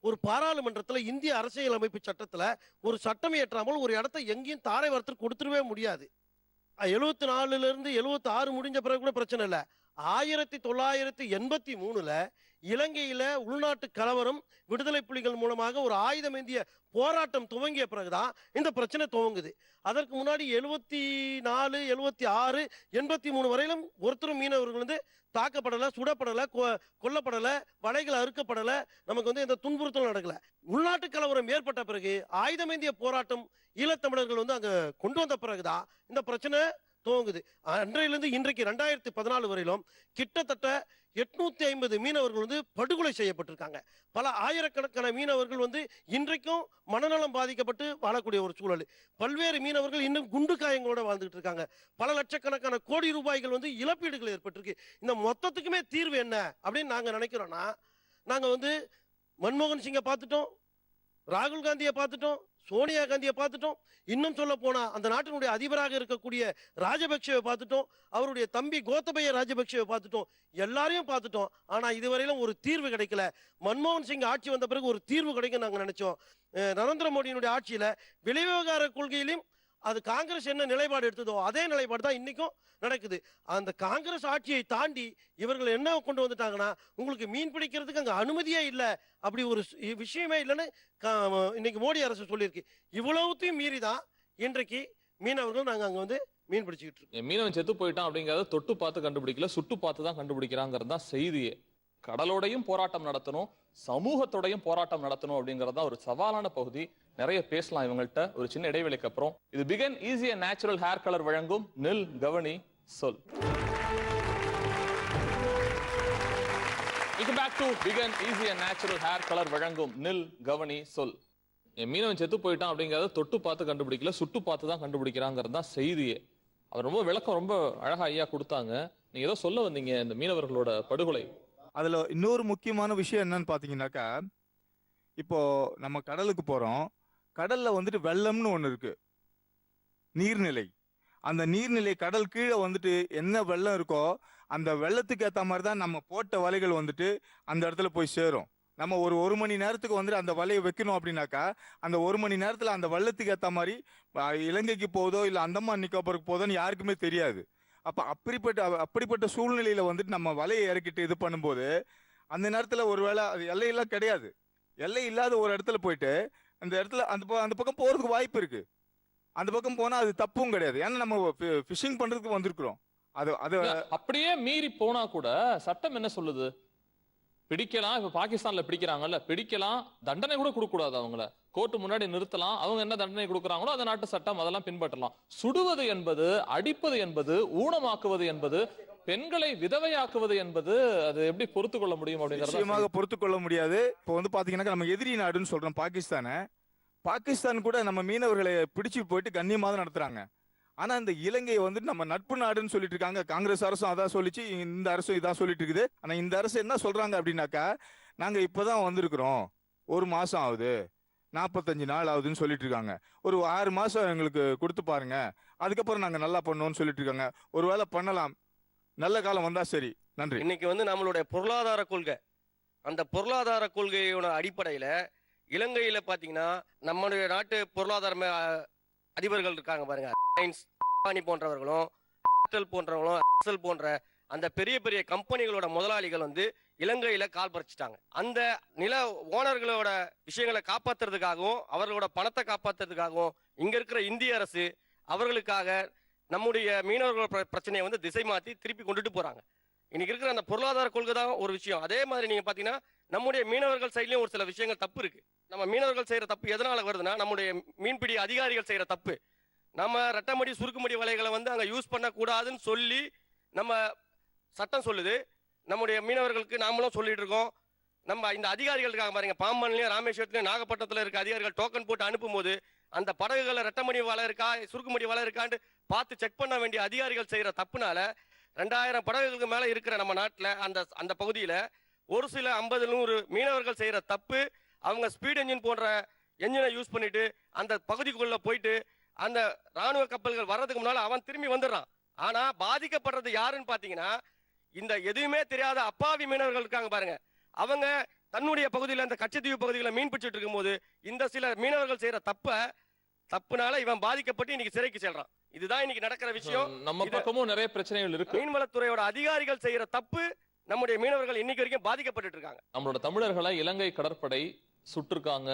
ஒரு பாராளுமன்றத்தில் இந்திய அரசியல் அமைப்பு சட்டத்துல ஒரு சட்டம் இயற்றாமல் ஒரு இடத்த எங்கேயும் தாரை வார்த்தை கொடுத்துடவே முடியாது. 74ல இருந்து 76 முடிஞ்ச பிறகு கூட பிரச்சனை இல்லை. 1983ல இலங்கையில உள்நாட்டு கலவரம், விடுதலை புலிகள் மூலமாக ஒரு ஆயுதமேந்திய போராட்டம் துவங்கிய பிறகுதான் இந்த பிரச்சனை துவங்குது. அதற்கு முன்னாடி 74, 76, 83 வரையிலும் ஒருத்தரும் மீனவர்கள் வந்து தாக்கப்படலை, சுடப்படலை, கொல்லப்படலை, வலைகள் அறுக்கப்படலை, நமக்கு வந்து எந்த துன்புறுத்தலும் நடக்கல. உள்நாட்டு கலவரம் ஏற்பட்ட பிறகு ஆயுதமேந்திய போராட்டம் ஈழத்தமிழர்கள் வந்து அங்க கொண்டு வந்த பிறகுதான் இந்த பிரச்சனை துவங்குது. அன்றையிலிருந்து இன்றைக்கு 2014 வரையிலும் கிட்டத்தட்ட 850 மீனவர்கள் வந்து படுகொலை செய்யப்பட்டிருக்காங்க. பல ஆயிரக்கணக்கான மீனவர்கள் வந்து இன்றைக்கும் மனநலம் பாதிக்கப்பட்டு வாழக்கூடிய ஒரு சூழல். பல்வேறு மீனவர்கள் இன்னும் குண்டு காயங்களோட வாழ்ந்துட்டு இருக்காங்க. பல லட்சக்கணக்கான கோடி ரூபாய்கள் வந்து இழப்பீடுகள் ஏற்பட்டிருக்கு. இந்த மொத்தத்துக்குமே தீர்வு என்ன அப்படின்னு நாங்க நினைக்கிறோம்னா, நாங்க வந்து மன்மோகன் சிங்கை பார்த்துட்டோம், ராகுல் காந்தியை பார்த்துட்டோம், சோனியா காந்தியை பார்த்துட்டோம், இன்னும் சொல்ல போனா அந்த நாட்டினுடைய அதிபராக இருக்கக்கூடிய ராஜபக்சேவை பார்த்துட்டோம், அவருடைய தம்பி கோத்தபய ராஜபக்சேவை பார்த்துட்டோம், எல்லாரையும் பார்த்துட்டோம். ஆனா இதுவரையிலும் ஒரு தீர்வு கிடைக்கல. மன்மோகன் சிங் ஆட்சி வந்த பிறகு ஒரு தீர்வு கிடைக்கும் நாங்க நினைச்சோம். நரேந்திர மோடியினுடைய ஆட்சியில வெளிவிவகார கொள்கையிலும் அது காங்கிரஸ் என்ன நிலைப்பாடு எடுத்ததோ அதே நிலைப்பாடு தான் இன்னைக்கும் நடக்குது. அந்த காங்கிரஸ் ஆட்சியை தாண்டி இவர்கள் என்ன கொண்டு வந்துட்டாங்கன்னா, உங்களுக்கு மீன் பிடிக்கிறதுக்கு அங்க அனுமதியே இல்லை, அப்படி ஒரு விஷயமே இல்லைன்னு இன்னைக்கு மோடி அரசு சொல்லியிருக்கு. இவ்வளவுத்தையும் மீறி தான் இன்றைக்கு மீனவர்கள் நாங்க அங்க வந்து மீன் பிடிச்சிக்கிட்டு இருக்கோம். மீனவன் செத்து போயிட்டான் அப்படிங்கறத தொட்டு பார்த்து கண்டுபிடிக்கல, சுட்டு பார்த்து தான் கண்டுபிடிக்கிறாங்கிறது தான் செய்தியே. கடலோடையும் போராட்டம் நடத்தணும், சமூகத்தோடையும் போராட்டம் நடத்தணும் அப்படிங்கறது தான் ஒரு சவாலான பகுதி. நிறைய பேசலாம் இவங்கள்ட்ட ஒரு சின்ன இடைவெளிக்கு அப்புறம். இது Bigen easy and natural hair colour வழங்கும் நில் கவனி சொல். Welcome back to begin easy and natural hair colour வழங்கும் நில் கவனி சொல். மீனவன் செத்து போயிட்டான் அப்படிங்கறத தொட்டு பார்த்து கண்டுபிடிக்கல, சுட்டு பார்த்து தான் கண்டுபிடிக்கிறாங்கிறது தான் செய்தியே. அவர் ரொம்ப விளக்கம் ரொம்ப அழகா ஐயா கொடுத்தாங்க. நீங்க ஏதோ சொல்ல வந்தீங்க இந்த மீனவர்களோட படுகொலை. அதுல இன்னொரு முக்கியமான விஷயம் என்னன்னு பாத்தீங்கன்னாக்கா, இப்போ நம்ம கடலுக்கு போறோம், கடல்ல வந்துட்டு வெள்ளம்னு ஒண்ணு இருக்கு, நீர்நிலை. அந்த நீர்நிலை கடல் கீழே வந்துட்டு என்ன வெள்ளம் இருக்கோ அந்த வெள்ளத்துக்கு ஏற்ற மாதிரி தான் நம்ம போட்ட வலைகள் வந்துட்டு அந்த இடத்துல போய் சேரும். நம்ம ஒரு மணி நேரத்துக்கு வந்துட்டு அந்த வலையை வைக்கணும் அப்படின்னாக்கா அந்த 1 மணி நேரத்துல அந்த வெள்ளத்துக்கு ஏற்ற மாதிரி இலங்கைக்கு போதோ இல்லை அந்தமான் நிக்கோபருக்கு போதோன்னு யாருக்குமே தெரியாது. அப்ப அப்படிப்பட்ட சூழ்நிலையில வந்துட்டு நம்ம வலையை இறக்கிட்டு இது பண்ணும்போது அந்த நேரத்துல ஒருவேளை அது எல்லையெல்லாம் கிடையாது, எல்லை இல்லாத ஒரு இடத்துல போயிட்டு அந்த இடத்துல அந்த பக்கம் போறதுக்கு வாய்ப்பு இருக்கு. அந்த பக்கம் போனா அது தப்பும் கிடையாது, ஏன்னா நம்ம ஃபிஷிங் பண்றதுக்கு வந்திருக்கிறோம். அது அப்படியே மீறி போனா கூட சட்டம் என்ன சொல்லுது? பிடிக்கலாம். இப்ப பாகிஸ்தான்ல பிடிக்கிறாங்கல்ல, பிடிக்கலாம், தண்டனை கூட கொடுக்க கூடாது. அவங்கள கோர்ட்டு முன்னாடி நிறுத்தலாம், அவங்க என்ன தண்டனை கொடுக்குறாங்களோ அந்த நாட்டு சட்டம் அதெல்லாம் பின்பற்றலாம். சுடுவது என்பது, அடிப்பது என்பது, ஊனமாக்குவது என்பது, பெண்களை விதவையாக்குவது என்பது அது எப்படி பொறுத்து கொள்ள முடியும் அப்படிங்கறத பொறுத்து கொள்ள முடியாது. இப்போ வந்து பாத்தீங்கன்னா நம்ம எதிரி நாடுன்னு சொல்றோம் பாகிஸ்தான் கூட நம்ம மீனவர்களை பிடிச்சு போயிட்டு கண்ணியமா தான் நடத்துறாங்க. ஆனா இந்த இலங்கை வந்து நம்ம நட்பு நாடுன்னு சொல்லிட்டு இருக்காங்க. காங்கிரஸ் அரசும் அதான் சொல்லிச்சு, இந்த அரசும் இதான் சொல்லிட்டு இருக்குது. ஆனா இந்த அரசு என்ன சொல்றாங்க அப்படின்னாக்கா, நாங்க இப்பதான் வந்திருக்கிறோம், 1 மாசம் ஆகுது, 45 நாள் ஆகுதுன்னு சொல்லிட்டு இருக்காங்க. ஒரு 6 மாசம் எங்களுக்கு கொடுத்து பாருங்க, அதுக்கப்புறம் நாங்க நல்லா பண்ணுவோம்னு சொல்லிட்டு இருக்காங்க. ஒருவேளை பண்ணலாம், நல்ல காலம் வந்தா சரி. நன்றி. இன்னைக்கு வந்து நம்மளுடைய பொருளாதார கொள்கை, அந்த பொருளாதார கொள்கையோட அடிப்படையில இலங்கையில பாத்தீங்கன்னா நம்மளுடைய நாட்டு பொருளாதார அதிபர்கள் இருக்காங்க பாருங்க, போன்றவர்களும் போன்றவங்களும் போன்ற அந்த பெரிய பெரிய கம்பெனிகளோட முதலாளிகள் வந்து இலங்கையில கால் பறிச்சிட்டாங்க. அந்த நில ஓனர்களோட விஷயங்களை காப்பாத்துறதுக்காகவும் அவர்களோட பணத்தை காப்பாத்துறதுக்காகவும் இங்க இருக்கிற இந்திய அரசு அவர்களுக்காக நம்முடைய மீனவர்களோட பிரச்சனையை வந்து திசை மாத்தி திருப்பி கொண்டுட்டு போறாங்க. இன்னைக்கு இருக்கிற அந்த பொருளாதார கொள்கை தான் ஒரு விஷயம். அதே மாதிரி நீங்க பாத்தீங்கன்னா நம்முடைய மீனவர்கள் சைட்லயும் ஒரு சில விஷயங்கள் தப்பு இருக்கு. நம்ம மீனவர்கள் செய்யற தப்பு எதனால வருதுன்னா, நம்முடைய மீன்பிடி அதிகாரிகள் செய்யற தப்பு. நம்ம ரெட்டமடி சுருக்குமடி வலைகளை வந்து அங்க யூஸ் பண்ண கூடாதுன்னு சொல்லி நம்ம சட்டம் சொல்லுது. நம்முடைய மீனவர்களுக்கு நாமளும் சொல்லிட்டு இருக்கோம். நம்ம இந்த அதிகாரிகள் இருக்காங்க பாருங்க, பாம்பன்லயும் ராமேஸ்வரத்துலயும் நாகப்பட்டினத்துல இருக்க அதிகாரிகள் டோக்கன் போட்டு அனுப்பும் போது அந்த படகுகளை ரெட்டமணி வலை இருக்கா சுருக்குமடி வலை இருக்கான்னு பார்த்து செக் பண்ண வேண்டிய அதிகாரிகள் செய்யற தப்புனால 2000 படகுகளுக்கு மேல இருக்கிற நம்ம நாட்டுல அந்த பகுதியில ஒரு சில 50-100 மீனவர்கள் செய்யற தப்பு. அவங்க ஸ்பீட் என்ஜின் போன்ற என்ஜினை யூஸ் பண்ணிட்டு அந்த பகுதிக்குள்ள போயிட்டு அந்த ராணுவ கப்பல்கள் வர்றதுக்கு முன்னால அவன் திரும்பி வந்துடுறான். ஆனா பாதிக்கப்படுறது யாருன்னு பாத்தீங்கன்னா, இந்த எதுவுமே தெரியாத அப்பாவி மீனவர்கள் இருக்காங்க பாருங்க. அவங்க தன்னுடைய பகுதியில் அந்த கச்சத்தீவு பகுதியில் மீன் பிடிச்சிட்டு இருக்கும் போது இந்த சில மீனவர்கள் செய்யற தப்புனால இவன் பாதிக்கப்பட்டு இன்னைக்கு சிறைக்கு செல்றான். இதுதான் இன்னைக்கு நடக்கிற விஷயம். நம்ம பக்கமும் நிறைய பிரச்சனைகள் இருக்கு. மீன்வளத்துறையோட அதிகாரிகள் செய்யற தப்பு நம்முடைய மீனவர்கள் இன்னைக்கு வரைக்கும் பாதிக்கப்பட்டு இருக்காங்க. நம்மளோட தமிழர்களை இலங்கை கடற்படை சுட்டிருக்காங்க,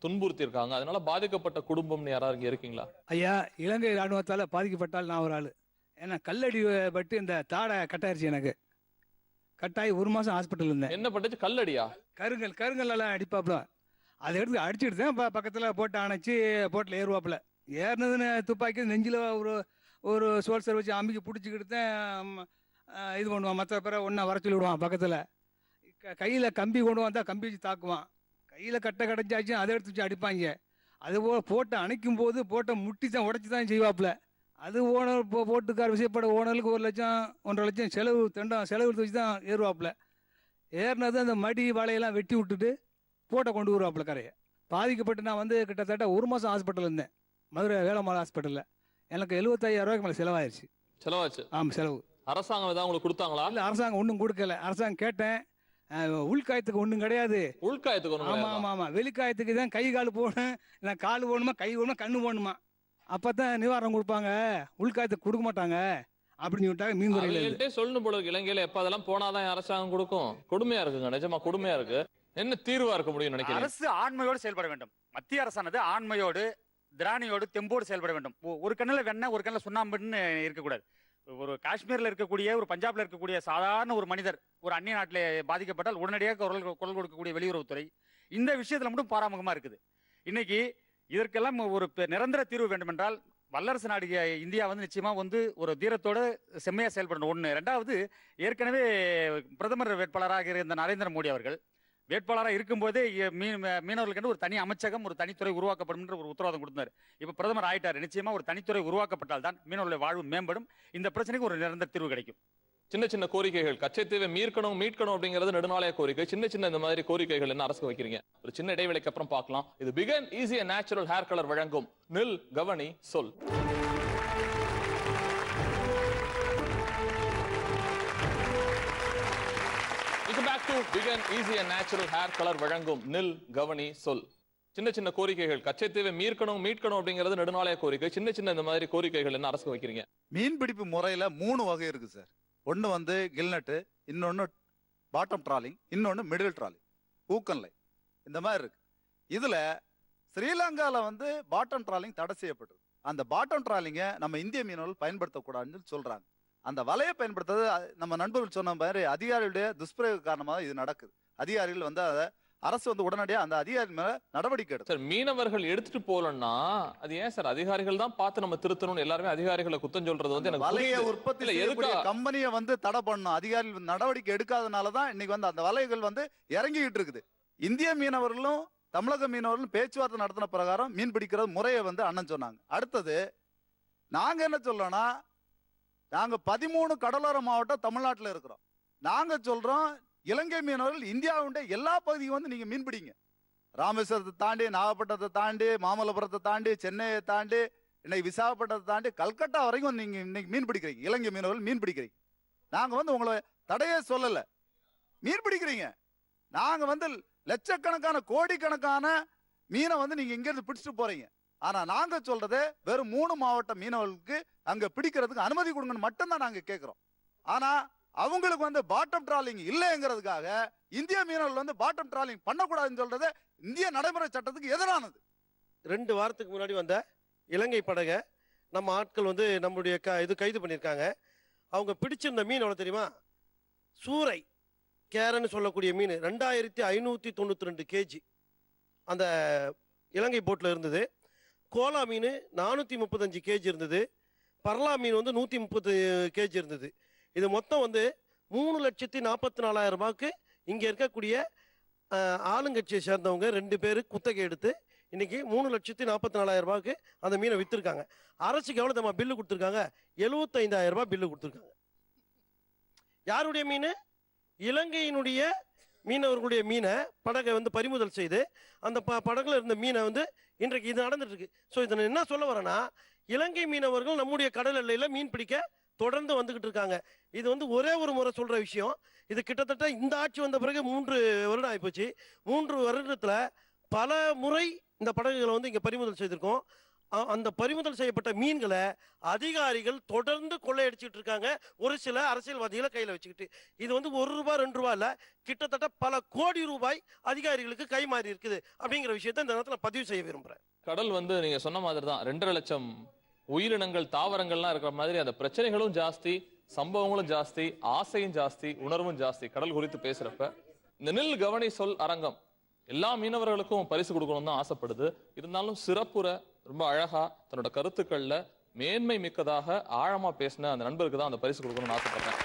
துன்புறுத்தி இருக்காங்க. அதனால பாதிக்கப்பட்ட குடும்பம்னு யாராவது இங்க இருக்கீங்களா? ஐயா, இலங்கை ராணுவத்தால பாதிக்கப்பட்டால் நான் ஒரு ஆளு. ஏன்னா கல்லடி பட்டு இந்த தாடை கட்டாயிருச்சு, எனக்கு கட்டாயி 1 மாசம் ஹாஸ்பிட்டல் இருந்தேன். என்ன பட்டுச்சு? கல்லடியா? கருங்கல் எல்லாம் அடிப்பாப்புல. அதை எடுத்து அடிச்சுட்டு தான் பக்கத்துல போட்டு அணைச்சி போட்டில் ஏறுவாப்புல. ஏறினதுன்னு துப்பாக்கி நெஞ்சில் ஒரு ஒரு சோல்சர் வச்சு அம்பிக்கு பிடிச்சிக்கிட்டு தான் இது பண்ணுவான். மற்ற பேரை ஒன்றா வர சொல்லி விடுவான் பக்கத்தில். கையில் கம்பி கொண்டு வந்தால் கம்பி வச்சு தாக்குவான். கையில் கட்டை கடைஞ்சாச்சு அதை எடுத்து வச்சு அடிப்பாங்க. அதுபோல் போட்டை அணைக்கும் போது போட்டை முட்டி தான் உடச்சி தான் செய்வாப்புல. அது ஓனர் போட்டுக்கார் விசைப்பட ஓனருக்கு 1 லட்சம் 1.5 லட்சம் செலவு எடுத்து வச்சு தான் ஏறுவாப்புல. ஏறினது அந்த மடி வாழையெல்லாம் வெட்டி விட்டுட்டு போட்டை கொண்டு வருவாப்புல கரையை. பாதிக்கப்பட்டு நான் வந்து கிட்டத்தட்ட 1 மாதம் ஹாஸ்பிட்டல் இருந்தேன், மதுரை வேளம்மாள் ஹாஸ்பிட்டலில். எனக்கு 75,000 ரூபாய்க்கு மேலே செலவாயிருச்சு. செலவாச்சு? ஆமாம், செலவு. அரசாங்கம் ஏதாவது உங்களுக்கு கொடுத்தாங்களா? இல்லை, அரசாங்கம் ஒன்றும் கொடுக்கல. அரசாங்கம் கேட்டேன், உள்காயத்துக்கு ஒன்றும் கிடையாது. உள்காயத்துக்கு ஒன்றும்? ஆமாம் ஆமாம் ஆமாம், வெளிக்காயத்துக்கு தான் கை கால் போகணும், இல்லை கால் போகணுமா, கை போகணுமா, கண்ணு போகணுமா, அப்போ தான் நிவாரணம் கொடுப்பாங்க. உள்காயத்துக்கு கொடுக்க மாட்டாங்க அப்படின்னு சொல்லிட்டாங்க. மீன் துறையில சொல்லணும் போல இருக்கு. இலங்கையில எப்ப அதெல்லாம் போனாதான் அரசாங்கம் கொடுக்கும். கொடுமையா இருக்குங்க, நிஜமா கொடுமையா இருக்கு. என்ன தீர்வா இருக்க முடியும் நினைக்கிறேன்? அரசு ஆண்மையோடு செயல்பட வேண்டும். மத்திய அரசானது ஆண்மையோடு திராணியோடு தெம்போடு செயல்பட வேண்டும். ஒரு கண்ணில் வெண்ணெய் ஒரு கண்ணில் சுண்ணாம்புன்னு இருக்கக்கூடாது. ஒரு காஷ்மீர்ல இருக்கக்கூடிய, ஒரு பஞ்சாப்ல இருக்கக்கூடிய சாதாரண ஒரு மனிதர் ஒரு அந்நிய நாட்டில் பாதிக்கப்பட்டால் உடனடியாக குரல் கொடுக்கக்கூடிய வெளியுறவுத்துறை இந்த விஷயத்துல மட்டும் பாராமுகமா இருக்குது. இன்னைக்கு இதற்கெல்லாம் ஒரு நிரந்தர தீர்வு வேண்டும் என்றால் வல்லரசு நாடு இந்தியா வந்து நிச்சயமா வந்து ஒரு தீரத்தோட செம்மையா செயல்படணும். 1. 2வது, ஏற்கனவே பிரதமர் வேட்பாளராக இருந்த நரேந்திர மோடி அவர்கள் வேட்பாளராக இருக்கும்போதே மீனவர்களுக்கு ஒரு தனி அமைச்சகம், ஒரு தனித்துறை உருவாக்கப்படும் என்ற ஒரு உத்தரவாதம் கொடுத்தாரு. இப்ப பிரதமர் ஆயிட்டாரு. நிச்சயமா ஒரு தனித்துறை உருவாக்கப்பட்டால் தான் மீனவர்களுடைய வாழ்வு மேம்படும். இந்த பிரச்சனைக்கு ஒரு நிரந்தர தீர்வு கிடைக்கும். சின்ன சின்ன கோரிக்கைகள், கச்சத்தீவை மீட்கணும் அப்படிங்கிறது நெடுநாளைய கோரிக்கை. சின்ன இந்த மாதிரி கோரிக்கைகள் என்ன அரசுக்கு வைக்கிறீங்க? ஒரு சின்ன இடைவெளிக்கு அப்புறம் பார்க்கலாம். இது Bigen easy and natural hair colour வழங்கும் நில் கவனி சொல். Begin easy and natural hair colour வழங்கும் நில் கவனி சொல். சின்ன கோரிக்கைகள், கச்சத்தீவை மீட்கணும் அப்படிங்கிறது நெடுநாளைய கோரிக்கை. சின்ன இந்த மாதிரி கோரிக்கைகள் என்ன அரசுக்கு வைக்கிறீங்க? மீன்பிடிப்பு முறையில 3 வகை இருக்கு சார். ஒன்று வந்து கில்நட்டு, இன்னொன்று பாட்டம் ட்ராலிங், இன்னொன்று மிடில் ட்ராலிங், ஊக்கன்லை, இந்த மாதிரி இருக்கு. இதுல ஸ்ரீலங்கால வந்து பாட்டம் ட்ராலிங் தடை செய்யப்பட்டது. அந்த பாட்டம் ட்ராலிங்கை நம்ம இந்திய மீனவர்கள் பயன்படுத்தக்கூடாதுன்னு சொல்றாங்க. அந்த வலையை பயன்படுத்துறது நம்ம நண்பர்கள் சொன்ன மாதிரி அதிகாரிகளுடைய துஷ்பிரயோக காரணமாக இது நடக்குது. அதிகாரிகள் வந்து அதை அரசு வந்து உடனடியாக அந்த அதிகாரி மேல நடவடிக்கை எடுக்கும். சார், மீனவர்கள் எடுத்துட்டு போலன்னா அது ஏன் சார் அதிகாரிகள் தான் பார்த்து நம்ம திருத்தணும்? எல்லாருமே அதிகாரிகளை குத்தம் சொல்றது வந்து எனக்கு வலையை உற்பத்தி செய்யக்கூடிய கம்பெனியை வந்து தடை பண்ணணும். அதிகாரிகள் நடவடிக்கை எடுக்காதனாலதான் இன்னைக்கு வந்து அந்த வலைகள் வந்து இறங்கிக்கிட்டு இருக்குது. இந்திய மீனவர்களும் தமிழக மீனவர்களும் பேச்சுவார்த்தை நடத்தின பிரகாரம் மீன் பிடிக்கிறது முறையை வந்து அண்ணன் சொன்னாங்க. அடுத்தது நாங்க என்ன சொல்றோம்னா, நாங்க 13 கடலோர மாவட்டம் தமிழ்நாட்டில் இருக்கிறோம். நாங்க சொல்றோம், இலங்கை மீனவர்கள் இந்தியாவுடைய எல்லா பகுதியும் வந்து நீங்க மீன் பிடிங்க. ராமேஸ்வரத்தை தாண்டி, நாகப்பட்டினத்தை தாண்டி, மாமல்லபுரத்தை தாண்டி, சென்னையை தாண்டி, இன்னைக்கு விசாகப்பட்டினத்தை தாண்டி கல்கட்டா வரைக்கும் நீங்க இன்னைக்கு மீன் பிடிக்கிறீங்க. இலங்கை மீனவர்கள் மீன் பிடிக்கிறீங்க. நாங்க வந்து உங்களை தடையே சொல்லல, மீன் பிடிக்கிறீங்க. நாங்க வந்து லட்சக்கணக்கான கோடிக்கணக்கான மீனை வந்து நீங்க இங்க இருந்து பிடிச்சிட்டு போறீங்க. ஆனா நாங்க சொல்றது வெறும் 3 மாவட்ட மீனவர்களுக்கு அங்க பிடிக்கிறதுக்கு அனுமதி கொடுங்கன்னு மட்டும்தான் நாங்க கேட்கிறோம். ஆனா அவங்களுக்கு வந்து பாட்டம் ட்ராலிங் இல்லைங்கிறதுக்காக இந்திய மீனவர்கள் வந்து பாட்டம் ட்ராலிங் பண்ணக்கூடாதுன்னு சொல்றது இந்திய நடைமுறை சட்டத்துக்கு எதிரானது. 2 வாரத்துக்கு முன்னாடி வந்த இலங்கை படகை நம்ம ஆட்கள் வந்து நம்மளுடைய கைது பண்ணியிருக்காங்க. அவங்க பிடிச்சிருந்த மீன் எவ்வளோ தெரியுமா? சூறை கேரன்னு சொல்லக்கூடிய மீன் 2592 கேஜி அந்த இலங்கை போட்டில் இருந்தது. கோலா மீன் 435 கேஜி இருந்தது. பர்லா மீன் வந்து 130 கேஜி இருந்தது. இது மொத்தம் வந்து 3,44,000 ரூபாய்க்கு இங்கே இருக்கக்கூடிய ஆளுங்கட்சியை சேர்ந்தவங்க 2 பேர் குத்தகை எடுத்து இன்னைக்கு 3,44,000 ரூபாய்க்கு அந்த மீனை விற்றுருக்காங்க. அரசுக்கு எவ்வளோ நம்ம பில்லு கொடுத்துருக்காங்க? 75,000 ரூபாய் பில்லு கொடுத்துருக்காங்க. யாருடைய மீன்? இலங்கையினுடைய மீனவர்களுடைய மீனை படகை வந்து பறிமுதல் செய்து அந்த படகுல இருந்த மீனை வந்து இன்றைக்கு இது நடந்துட்டு இருக்கு. ஸோ இதை என்ன சொல்ல வரேன்னா, இலங்கை மீனவர்கள் நம்முடைய கடல் எல்லையில் மீன் பிடிக்க தொடர்ந்து வந்துகிட்டு இருக்காங்க. இது வந்து ஒரே ஒரு முறை சொல்ற விஷயம். இது கிட்டத்தட்ட இந்த ஆட்சி வந்த பிறகு 3 வருடம் ஆகிப்போச்சு. 3 வருடத்துல பல முறை இந்த படகுகளை வந்து இங்க பறிமுதல் செய்திருக்கோம். அந்த பறிமுதல் செய்யப்பட்ட மீன்களை அதிகாரிகள் தொடர்ந்து கொள்ளையடிச்சிட்டு இருக்காங்க, ஒரு சில அரசியல்வாதிகளை கையில வச்சுக்கிட்டு. இது வந்து 1 ரூபாய் 2 ரூபாய் இல்ல, கிட்டத்தட்ட பல கோடி ரூபாய் அதிகாரிகளுக்கு கை மாறி இருக்குது அப்படிங்கிற விஷயத்தை இந்த நேரத்தில் பதிவு செய்ய விரும்புறேன். கடல் வந்து நீங்க சொன்ன மாதிரி தான் 2.5 லட்சம் உயிரினங்கள், தாவரங்கள்லாம் இருக்கிற மாதிரி அந்த பிரச்சனைகளும் ஜாஸ்தி, சம்பவங்களும் ஜாஸ்தி, ஆசையும் ஜாஸ்தி, உணர்வும் ஜாஸ்தி. கடல் குறித்து பேசுறப்ப இந்த நில் கவனி சொல் அரங்கம் எல்லா மீனவர்களுக்கும் பரிசு கொடுக்கணும் தான் ஆசைப்படுது. இருந்தாலும் சிறப்புற ரொம்ப அழகா தன்னோட கருத்துக்கள்ல மேன்மை மிக்கதாக ஆழமா பேசின அந்த நண்பருக்கு தான் அந்த பரிசு கொடுக்கணும்னு ஆசைப்படுறேன்.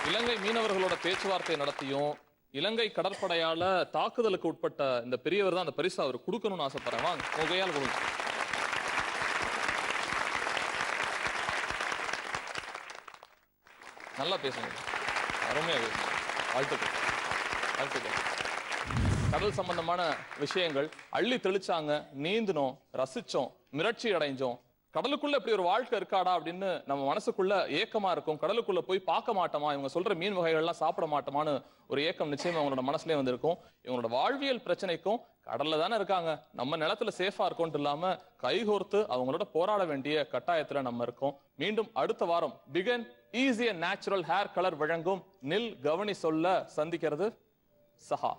இலங்கை மீனவர்களோட பேச்சுவார்த்தை நடத்தியும் இலங்கை கடற்படையால தாக்குதலுக்கு உட்பட்ட இந்த பெரியவர் தான் அந்த பரிசு அவர் கொடுக்கணும்னு ஆசைப்படுறேன். வாங்க உங்க கையால் கொடுங்க. நல்லா பேசுங்க, அருமையா பேசுங்க. வாழ்த்துக்கள், வாழ்த்துக்கள். கடல் சம்பந்தமான விஷயங்கள் அள்ளி தெளிச்சாங்க, நீந்தினோம், ரசிச்சோம், மிரட்சி அடைஞ்சோம். கடலுக்குள்ள இப்படி ஒரு வாழ்க்கை இருக்காடா அப்படின்னு நம்ம மனசுக்குள்ள ஏக்கமா இருக்கும். கடலுக்குள்ள போய் பார்க்க மாட்டோமா, இவங்க சொல்ற மீன் வகைகள்லாம் சாப்பிட மாட்டோமான்னு ஒரு ஏக்கம் நிச்சயமா அவங்களோட மனசுலயே வந்திருக்கும். இவங்களோட வாழ்வியல் பிரச்சனைக்கும் கடல்ல தானே இருக்காங்க, நம்ம நிலத்துல சேஃபா இருக்கோன்ட்டு இல்லாம கைகோர்த்து அவங்களோட போராட வேண்டிய கட்டாயத்துல நம்ம இருக்கோம். மீண்டும் அடுத்த வாரம் begin easy and natural hair colour வழங்கும் நில் கவனி சொல்ல சந்திக்கிறது சஹா.